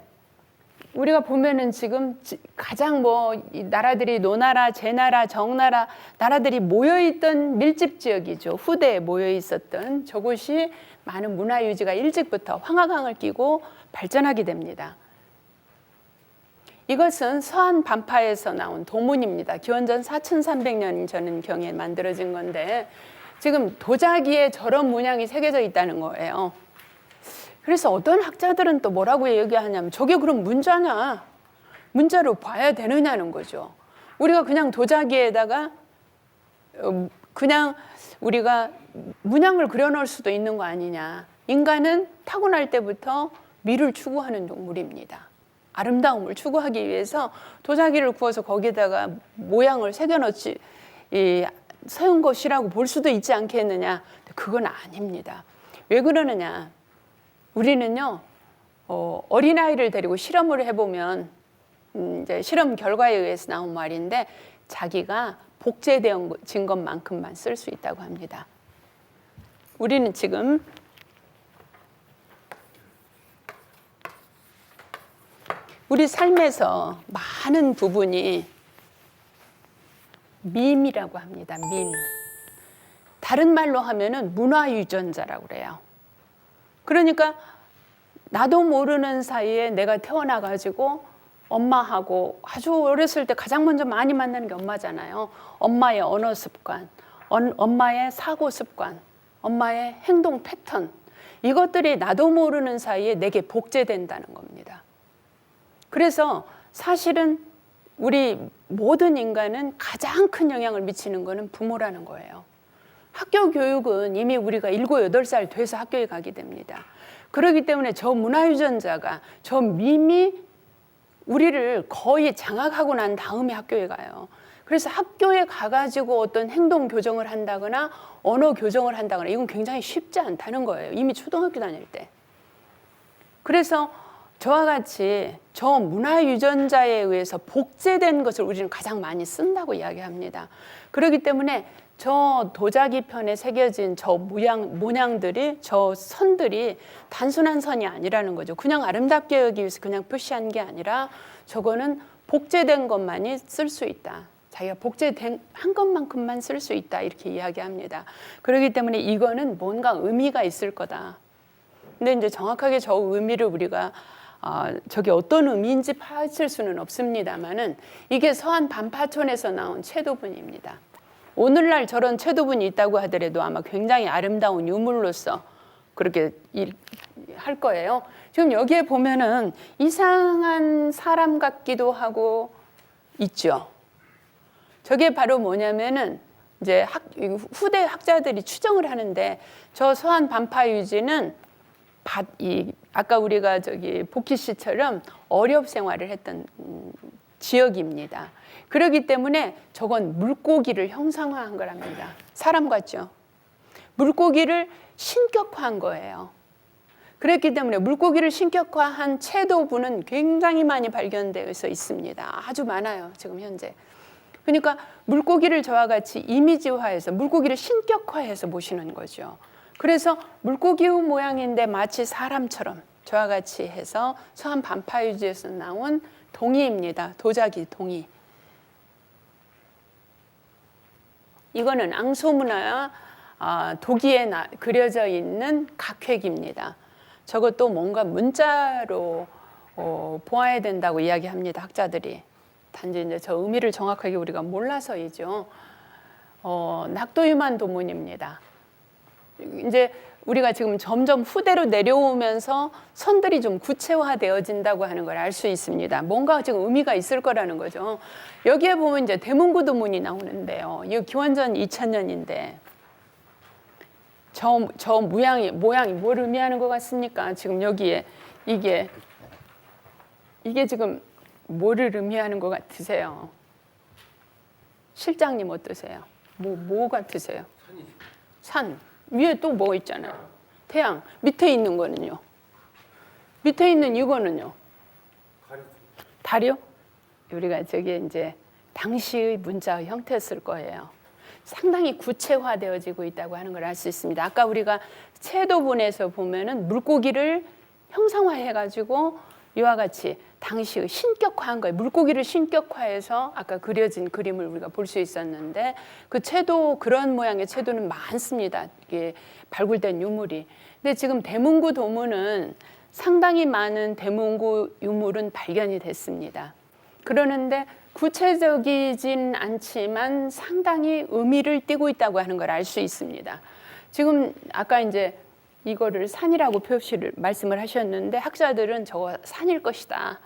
우리가 보면은 지금 가장 이 나라들이 노나라, 제나라, 정나라 나라들이 모여있던 밀집 지역이죠. 후대에 모여있었던 저곳이 많은 문화 유지가 일찍부터 황하강을 끼고 발전하게 됩니다. 이것은 서안 반파에서 나온 도문입니다. 기원전 4300년 전경에 만들어진 건데 지금 도자기에 저런 문양이 새겨져 있다는 거예요. 그래서 어떤 학자들은 또 뭐라고 얘기하냐면 저게 그럼 문자냐? 문자로 봐야 되느냐는 거죠. 우리가 그냥 도자기에다가 그냥 우리가 문양을 그려놓을 수도 있는 거 아니냐. 인간은 타고날 때부터 미를 추구하는 동물입니다. 아름다움을 추구하기 위해서 도자기를 구워서 거기다가 모양을 새겨넣지 세운 것이라고 볼 수도 있지 않겠느냐. 그건 아닙니다. 왜 그러느냐. 우리는요, 어린아이를 데리고 실험을 해보면, 이제 실험 결과에 의해서 나온 말인데, 자기가 복제되어진 것만큼만 쓸 수 있다고 합니다. 우리는 지금 우리 삶에서 많은 부분이 밈이라고 합니다. 밈. 다른 말로 하면은 문화유전자라고 그래요. 그러니까 나도 모르는 사이에 내가 태어나가지고 엄마하고 아주 어렸을 때 가장 먼저 많이 만나는 게 엄마잖아요. 엄마의 언어 습관, 엄마의 사고 습관, 엄마의 행동 패턴, 이것들이 나도 모르는 사이에 내게 복제된다는 겁니다. 그래서 사실은 우리 모든 인간은 가장 큰 영향을 미치는 것은 부모라는 거예요. 학교 교육은 이미 우리가 7, 8살 돼서 학교에 가게 됩니다. 그렇기 때문에 저 문화유전자가, 저 밈이 우리를 거의 장악하고 난 다음에 학교에 가요. 그래서 학교에 가가지고 어떤 행동 교정을 한다거나 언어 교정을 한다거나 이건 굉장히 쉽지 않다는 거예요. 이미 초등학교 다닐 때. 그래서 저와 같이 저 문화유전자에 의해서 복제된 것을 우리는 가장 많이 쓴다고 이야기합니다. 그렇기 때문에 저 도자기 편에 새겨진 저 모양들이, 저 선들이 단순한 선이 아니라는 거죠. 그냥 아름답게 여기 위해서 그냥 표시한 게 아니라 저거는 복제된 것만이 쓸 수 있다. 자기가 복제된 한 것만큼만 쓸 수 있다. 이렇게 이야기합니다. 그렇기 때문에 이거는 뭔가 의미가 있을 거다. 근데 이제 정확하게 저 의미를 우리가 저게 어떤 의미인지 파헤칠 수는 없습니다만은 이게 서한 반파촌에서 나온 채도분입니다. 오늘날 저런 채도분이 있다고 하더라도 아마 굉장히 아름다운 유물로서 그렇게 할 거예요. 지금 여기에 보면은 이상한 사람 같기도 하고 있죠. 저게 바로 뭐냐면은 이제 후대 학자들이 추정을 하는데 저 서한 반파 유지는 아까 우리가 저기 복희 씨처럼 어렵 생활을 했던 지역입니다. 그렇기 때문에 저건 물고기를 형상화한 거랍니다. 사람 같죠? 물고기를 신격화한 거예요. 그렇기 때문에 물고기를 신격화한 채도부는 굉장히 많이 발견되어서 있습니다. 아주 많아요, 지금 현재. 그러니까 물고기를 저와 같이 이미지화해서 물고기를 신격화해서 보시는 거죠. 그래서 물고기 모양인데 마치 사람처럼 저와 같이 해서 서한 반파유지에서 나온 동이입니다. 도자기 동이. 이거는 앙소문화 도기에 그려져 있는 각획입니다. 저것도 뭔가 문자로 보아야 된다고 이야기합니다, 학자들이. 단지 이제 저 의미를 정확하게 우리가 몰라서이죠. 낙도유만 도문입니다. 이제 우리가 지금 점점 후대로 내려오면서 선들이 좀 구체화되어진다고 하는 걸 알 수 있습니다. 뭔가 지금 의미가 있을 거라는 거죠. 여기에 보면 이제 대문구 도문이 나오는데요. 이 기원전 2000년인데 저 모양이 뭘 의미하는 것 같습니까? 지금 여기에 이게 지금 뭐를 의미하는 것 같으세요? 실장님 어떠세요? 뭐 같으세요? 산. 위에 또 뭐 있잖아요. 태양. 밑에 있는 거는요? 밑에 있는 이거는요? 달이요? 우리가 저게 이제 당시의 문자의 형태였을 거예요. 상당히 구체화되어지고 있다고 하는 걸 알 수 있습니다. 아까 우리가 채도분에서 보면은 물고기를 형상화해가지고 이와 같이 당시의 신격화한 거예요. 물고기를 신격화해서 아까 그려진 그림을 우리가 볼 수 있었는데 그 채도 그런 모양의 채도는 많습니다. 이게 발굴된 유물이. 근데 지금 대문구 도문은 상당히 많은 대문구 유물은 발견이 됐습니다. 그러는데 구체적이진 않지만 상당히 의미를 띠고 있다고 하는 걸 알 수 있습니다. 지금 아까 이제 이거를 산이라고 말씀을 하셨는데 학자들은 저거 산일 것이다.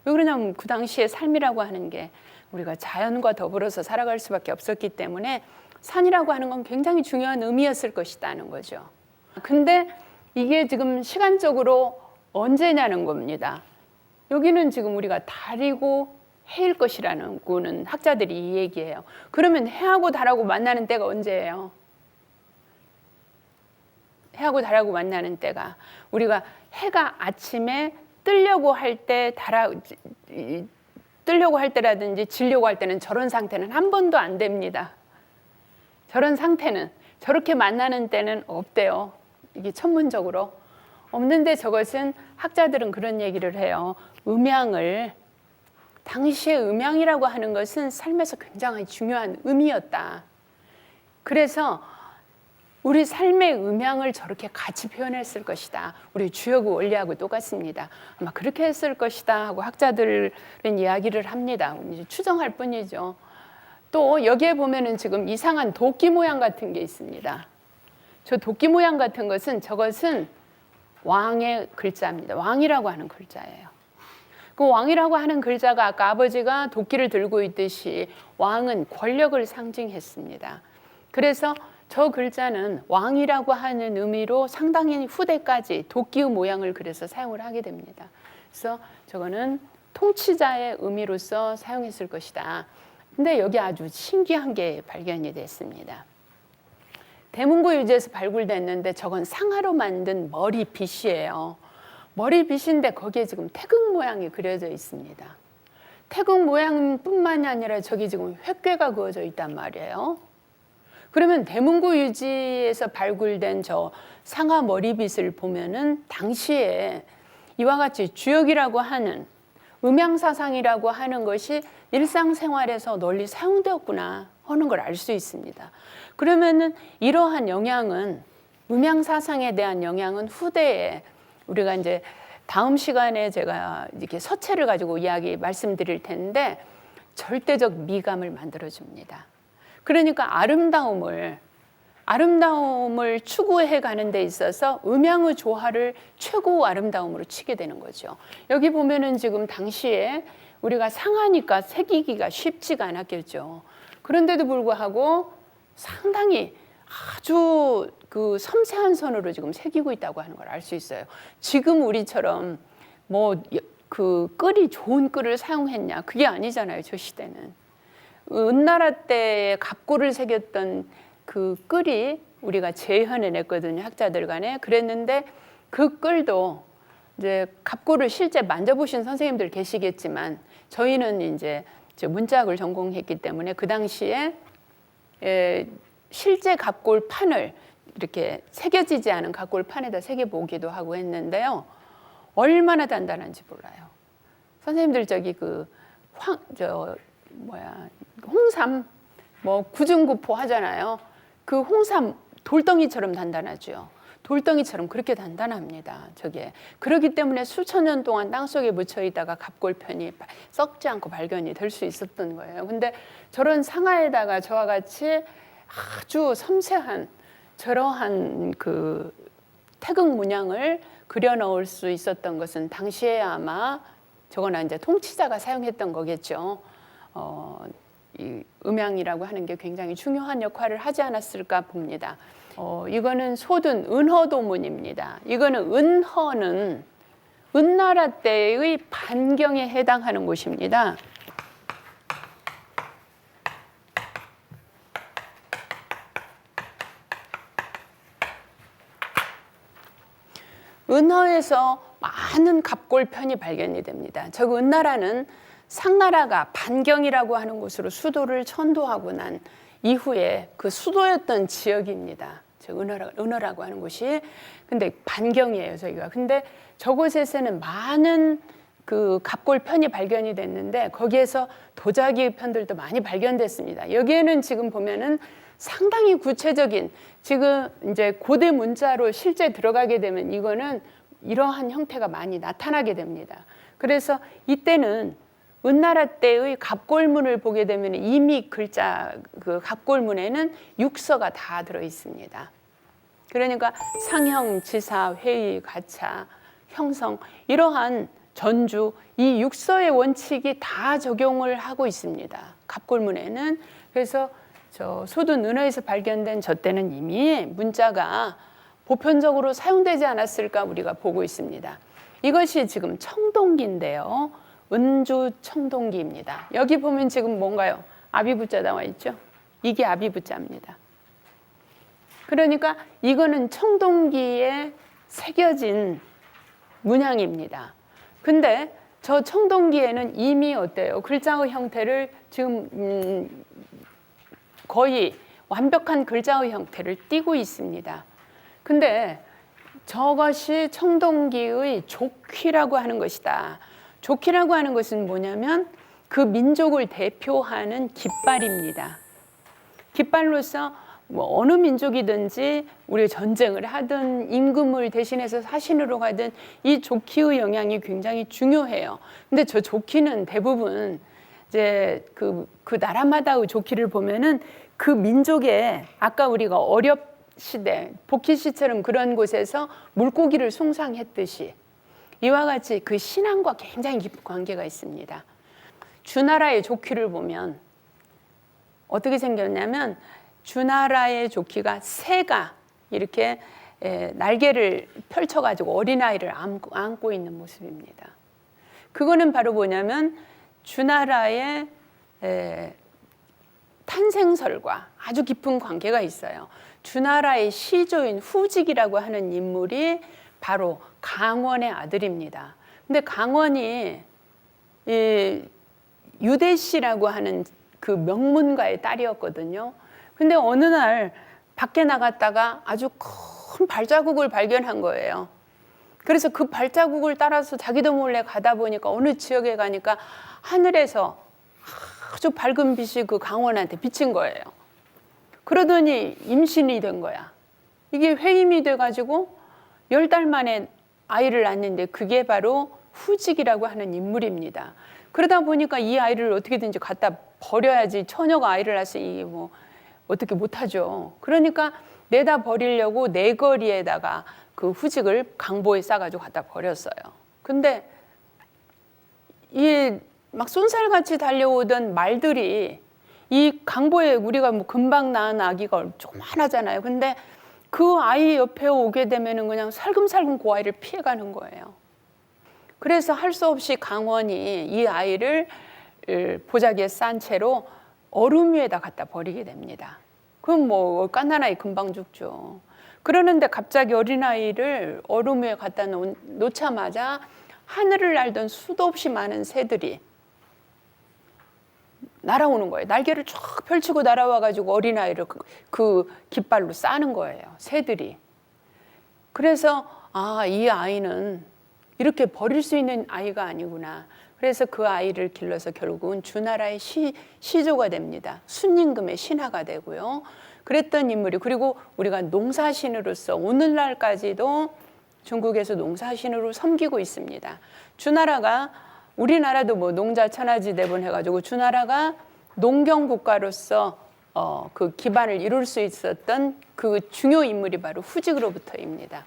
왜 그러냐면 그 당시에 삶이라고 하는 게 우리가 자연과 더불어서 살아갈 수밖에 없었기 때문에 산이라고 하는 건 굉장히 중요한 의미였을 것이다는 거죠. 근데 이게 지금 시간적으로 언제냐는 겁니다. 여기는 지금 우리가 달이고 해일 것이라는 거는 학자들이 이 얘기해요. 그러면 해하고 달하고 만나는 때가 언제예요? 해하고 달하고 만나는 때가 우리가 해가 아침에 뜨려고 할 때라든지 지려고 할 때는 저런 상태는 한 번도 안 됩니다. 저런 상태는 저렇게 만나는 때는 없대요. 이게 천문적으로 없는데 저것은 학자들은 그런 얘기를 해요. 당시의 음양이라고 하는 것은 삶에서 굉장히 중요한 의미였다. 그래서 우리 삶의 음양을 저렇게 같이 표현했을 것이다. 우리 주역의 원리하고 똑같습니다. 아마 그렇게 했을 것이다 하고 학자들은 이야기를 합니다. 이제 추정할 뿐이죠. 또 여기에 보면은 지금 이상한 도끼 모양 같은 게 있습니다. 저 도끼 모양 같은 것은 저것은 왕의 글자입니다. 왕이라고 하는 글자예요. 그 왕이라고 하는 글자가 아까 아버지가 도끼를 들고 있듯이 왕은 권력을 상징했습니다. 그래서 저 글자는 왕이라고 하는 의미로 상당히 후대까지 도끼의 모양을 그래서 사용을 하게 됩니다. 그래서 저거는 통치자의 의미로서 사용했을 것이다. 근데 여기 아주 신기한 게 발견이 됐습니다. 대문구 유지에서 발굴됐는데 저건 상아로 만든 머리빗이에요. 머리빗인데 거기에 지금 태극 모양이 그려져 있습니다. 태극 모양뿐만이 아니라 저기 지금 획괴가 그어져 있단 말이에요. 그러면 대문구 유지에서 발굴된 저 상아 머리빗을 보면은 당시에 이와 같이 주역이라고 하는 음양사상이라고 하는 것이 일상생활에서 널리 사용되었구나 하는 걸 알 수 있습니다. 그러면은 이러한 영향은 음양사상에 대한 영향은 후대에 우리가 이제 다음 시간에 제가 이렇게 서체를 가지고 이야기 말씀드릴 텐데 절대적 미감을 만들어줍니다. 그러니까 아름다움을 추구해 가는 데 있어서 음양의 조화를 최고 아름다움으로 치게 되는 거죠. 여기 보면은 지금 당시에 우리가 상하니까 새기기가 쉽지가 않았겠죠. 그런데도 불구하고 상당히 아주 그 섬세한 선으로 지금 새기고 있다고 하는 걸 알 수 있어요. 지금 우리처럼 뭐 그 끌이 좋은 끌을 사용했냐, 그게 아니잖아요. 저 시대는 은나라 때 갑골을 새겼던 그 끌이 우리가 재현해냈거든요. 학자들 간에. 그랬는데 그 끌도 이제 갑골을 실제 만져보신 선생님들 계시겠지만 저희는 이제 문자학을 전공했기 때문에 그 당시에 실제 갑골 판을 이렇게 새겨지지 않은 갑골 판에다 새겨보기도 하고 했는데요. 얼마나 단단한지 몰라요. 선생님들 저기 홍삼 뭐 구중구포 하잖아요. 그 홍삼 돌덩이처럼 단단하죠. 돌덩이처럼 그렇게 단단합니다. 저게 그렇기 때문에 수천 년 동안 땅속에 묻혀 있다가 갑골편이 썩지 않고 발견이 될 수 있었던 거예요. 근데 저런 상아에다가 저와 같이 아주 섬세한 저러한 그 태극 문양을 그려 넣을 수 있었던 것은 당시에 아마 저거나 이제 통치자가 사용했던 거겠죠. 이 음양이라고 하는 게 굉장히 중요한 역할을 하지 않았을까 봅니다. 이거는 소든 은허도문입니다. 이거는 은허는 은나라 때의 반경에 해당하는 곳입니다. 은허에서 많은 갑골편이 발견이 됩니다. 저 은나라는 상나라가 반경이라고 하는 곳으로 수도를 천도하고 난 이후에 그 수도였던 지역입니다. 저 은허라고 하는 곳이. 근데 반경이에요, 저희가. 근데 저곳에서는 많은 그 갑골편이 발견이 됐는데 거기에서 도자기 편들도 많이 발견됐습니다. 여기에는 지금 보면은 상당히 구체적인 지금 이제 고대 문자로 실제 들어가게 되면 이거는 이러한 형태가 많이 나타나게 됩니다. 그래서 이때는 은나라 때의 갑골문을 보게 되면 이미 글자 그 갑골문에는 육서가 다 들어 있습니다. 그러니까 상형, 지사, 회의, 가차, 형성 이러한 전주 이 육서의 원칙이 다 적용을 하고 있습니다. 갑골문에는. 그래서 저 소든 은허에서 발견된 저 때는 이미 문자가 보편적으로 사용되지 않았을까 우리가 보고 있습니다. 이것이 지금 청동기인데요. 은주 청동기입니다. 여기 보면 지금 뭔가요? 아비부자 나와 있죠? 이게 아비부자입니다. 그러니까 이거는 청동기에 새겨진 문양입니다. 근데 저 청동기에는 이미 어때요? 글자의 형태를 지금 거의 완벽한 글자의 형태를 띠고 있습니다. 근데 저것이 청동기의 족휘라고 하는 것이다. 족휘라고 하는 것은 뭐냐면 그 민족을 대표하는 깃발입니다. 깃발로서 뭐 어느 민족이든지 우리 전쟁을 하든 임금을 대신해서 사신으로 가든 이 족휘의 영향이 굉장히 중요해요. 근데 저 족휘는 대부분 이제 그 나라마다의 족휘를 보면은 그 민족의 아까 우리가 어렵 시대 복희시처럼 그런 곳에서 물고기를 숭상했듯이 이와 같이 그 신앙과 굉장히 깊은 관계가 있습니다. 주나라의 족휘를 보면 어떻게 생겼냐면 주나라의 족휘가 새가 이렇게 날개를 펼쳐가지고 어린아이를 안고 있는 모습입니다. 그거는 바로 뭐냐면 주나라의 탄생설과 아주 깊은 관계가 있어요. 주나라의 시조인 후직이라고 하는 인물이 바로 강원의 아들입니다. 근데 강원이 유대씨라고 하는 그 명문가의 딸이었거든요. 근데 어느 날 밖에 나갔다가 아주 큰 발자국을 발견한 거예요. 그래서 그 발자국을 따라서 자기도 몰래 가다 보니까 어느 지역에 가니까 하늘에서 아주 밝은 빛이 그 강원한테 비친 거예요. 그러더니 임신이 된 거야. 이게 회임이 돼가지고 10달 만에 아이를 낳는데 그게 바로 후직이라고 하는 인물입니다. 그러다 보니까 이 아이를 어떻게든지 갖다 버려야지, 처녀가 아이를 낳으니 뭐 어떻게 못하죠. 그러니까 내다 버리려고 내거리에다가 그 후직을 강보에 싸가지고 갖다 버렸어요. 근데 이 막 쏜살같이 달려오던 말들이 이 강보에, 우리가 뭐 금방 낳은 아기가 조그만하잖아요. 근데 그 아이 옆에 오게 되면은 그냥 살금살금 그 아이를 피해가는 거예요. 그래서 할 수 없이 강원이 이 아이를 보자기에 싼 채로 얼음 위에다 갖다 버리게 됩니다. 그럼 뭐 갓난아이 금방 죽죠. 그러는데 갑자기 어린아이를 얼음 위에 갖다 놓자마자 하늘을 날던 수도 없이 많은 새들이 날아오는 거예요. 날개를 쫙 펼치고 날아와가지고 어린아이를 그 깃발로 싸는 거예요. 새들이. 그래서 이 아이는 이렇게 버릴 수 있는 아이가 아니구나. 그래서 그 아이를 길러서 결국은 주나라의 시조가 됩니다. 순임금의 신하가 되고요. 그랬던 인물이, 그리고 우리가 농사신으로서 오늘날까지도 중국에서 농사신으로 섬기고 있습니다. 주나라가, 우리나라도 뭐 농자 천하지대분 해가지고 주나라가 농경국가로서 그 기반을 이룰 수 있었던 그 중요 인물이 바로 후직으로부터입니다.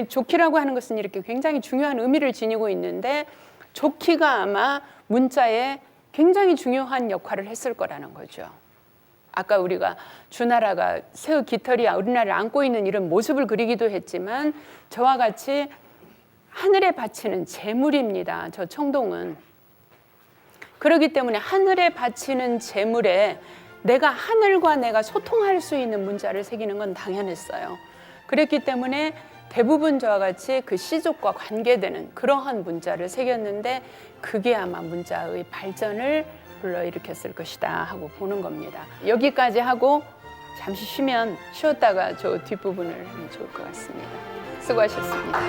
조키라고 하는 것은 이렇게 굉장히 중요한 의미를 지니고 있는데, 조키가 아마 문자에 굉장히 중요한 역할을 했을 거라는 거죠. 아까 우리가 주나라가 새우 깃털이 우리나라를 안고 있는 이런 모습을 그리기도 했지만, 저와 같이 하늘에 바치는 제물입니다. 저 청동은. 그렇기 때문에 하늘에 바치는 제물에 내가 하늘과 내가 소통할 수 있는 문자를 새기는 건 당연했어요. 그랬기 때문에 대부분 저와 같이 그 시족과 관계되는 그러한 문자를 새겼는데, 그게 아마 문자의 발전을 불러일으켰을 것이다 하고 보는 겁니다. 여기까지 하고 잠시 쉬었다가 저 뒷부분을 하면 좋을 것 같습니다. 수고하셨습니다.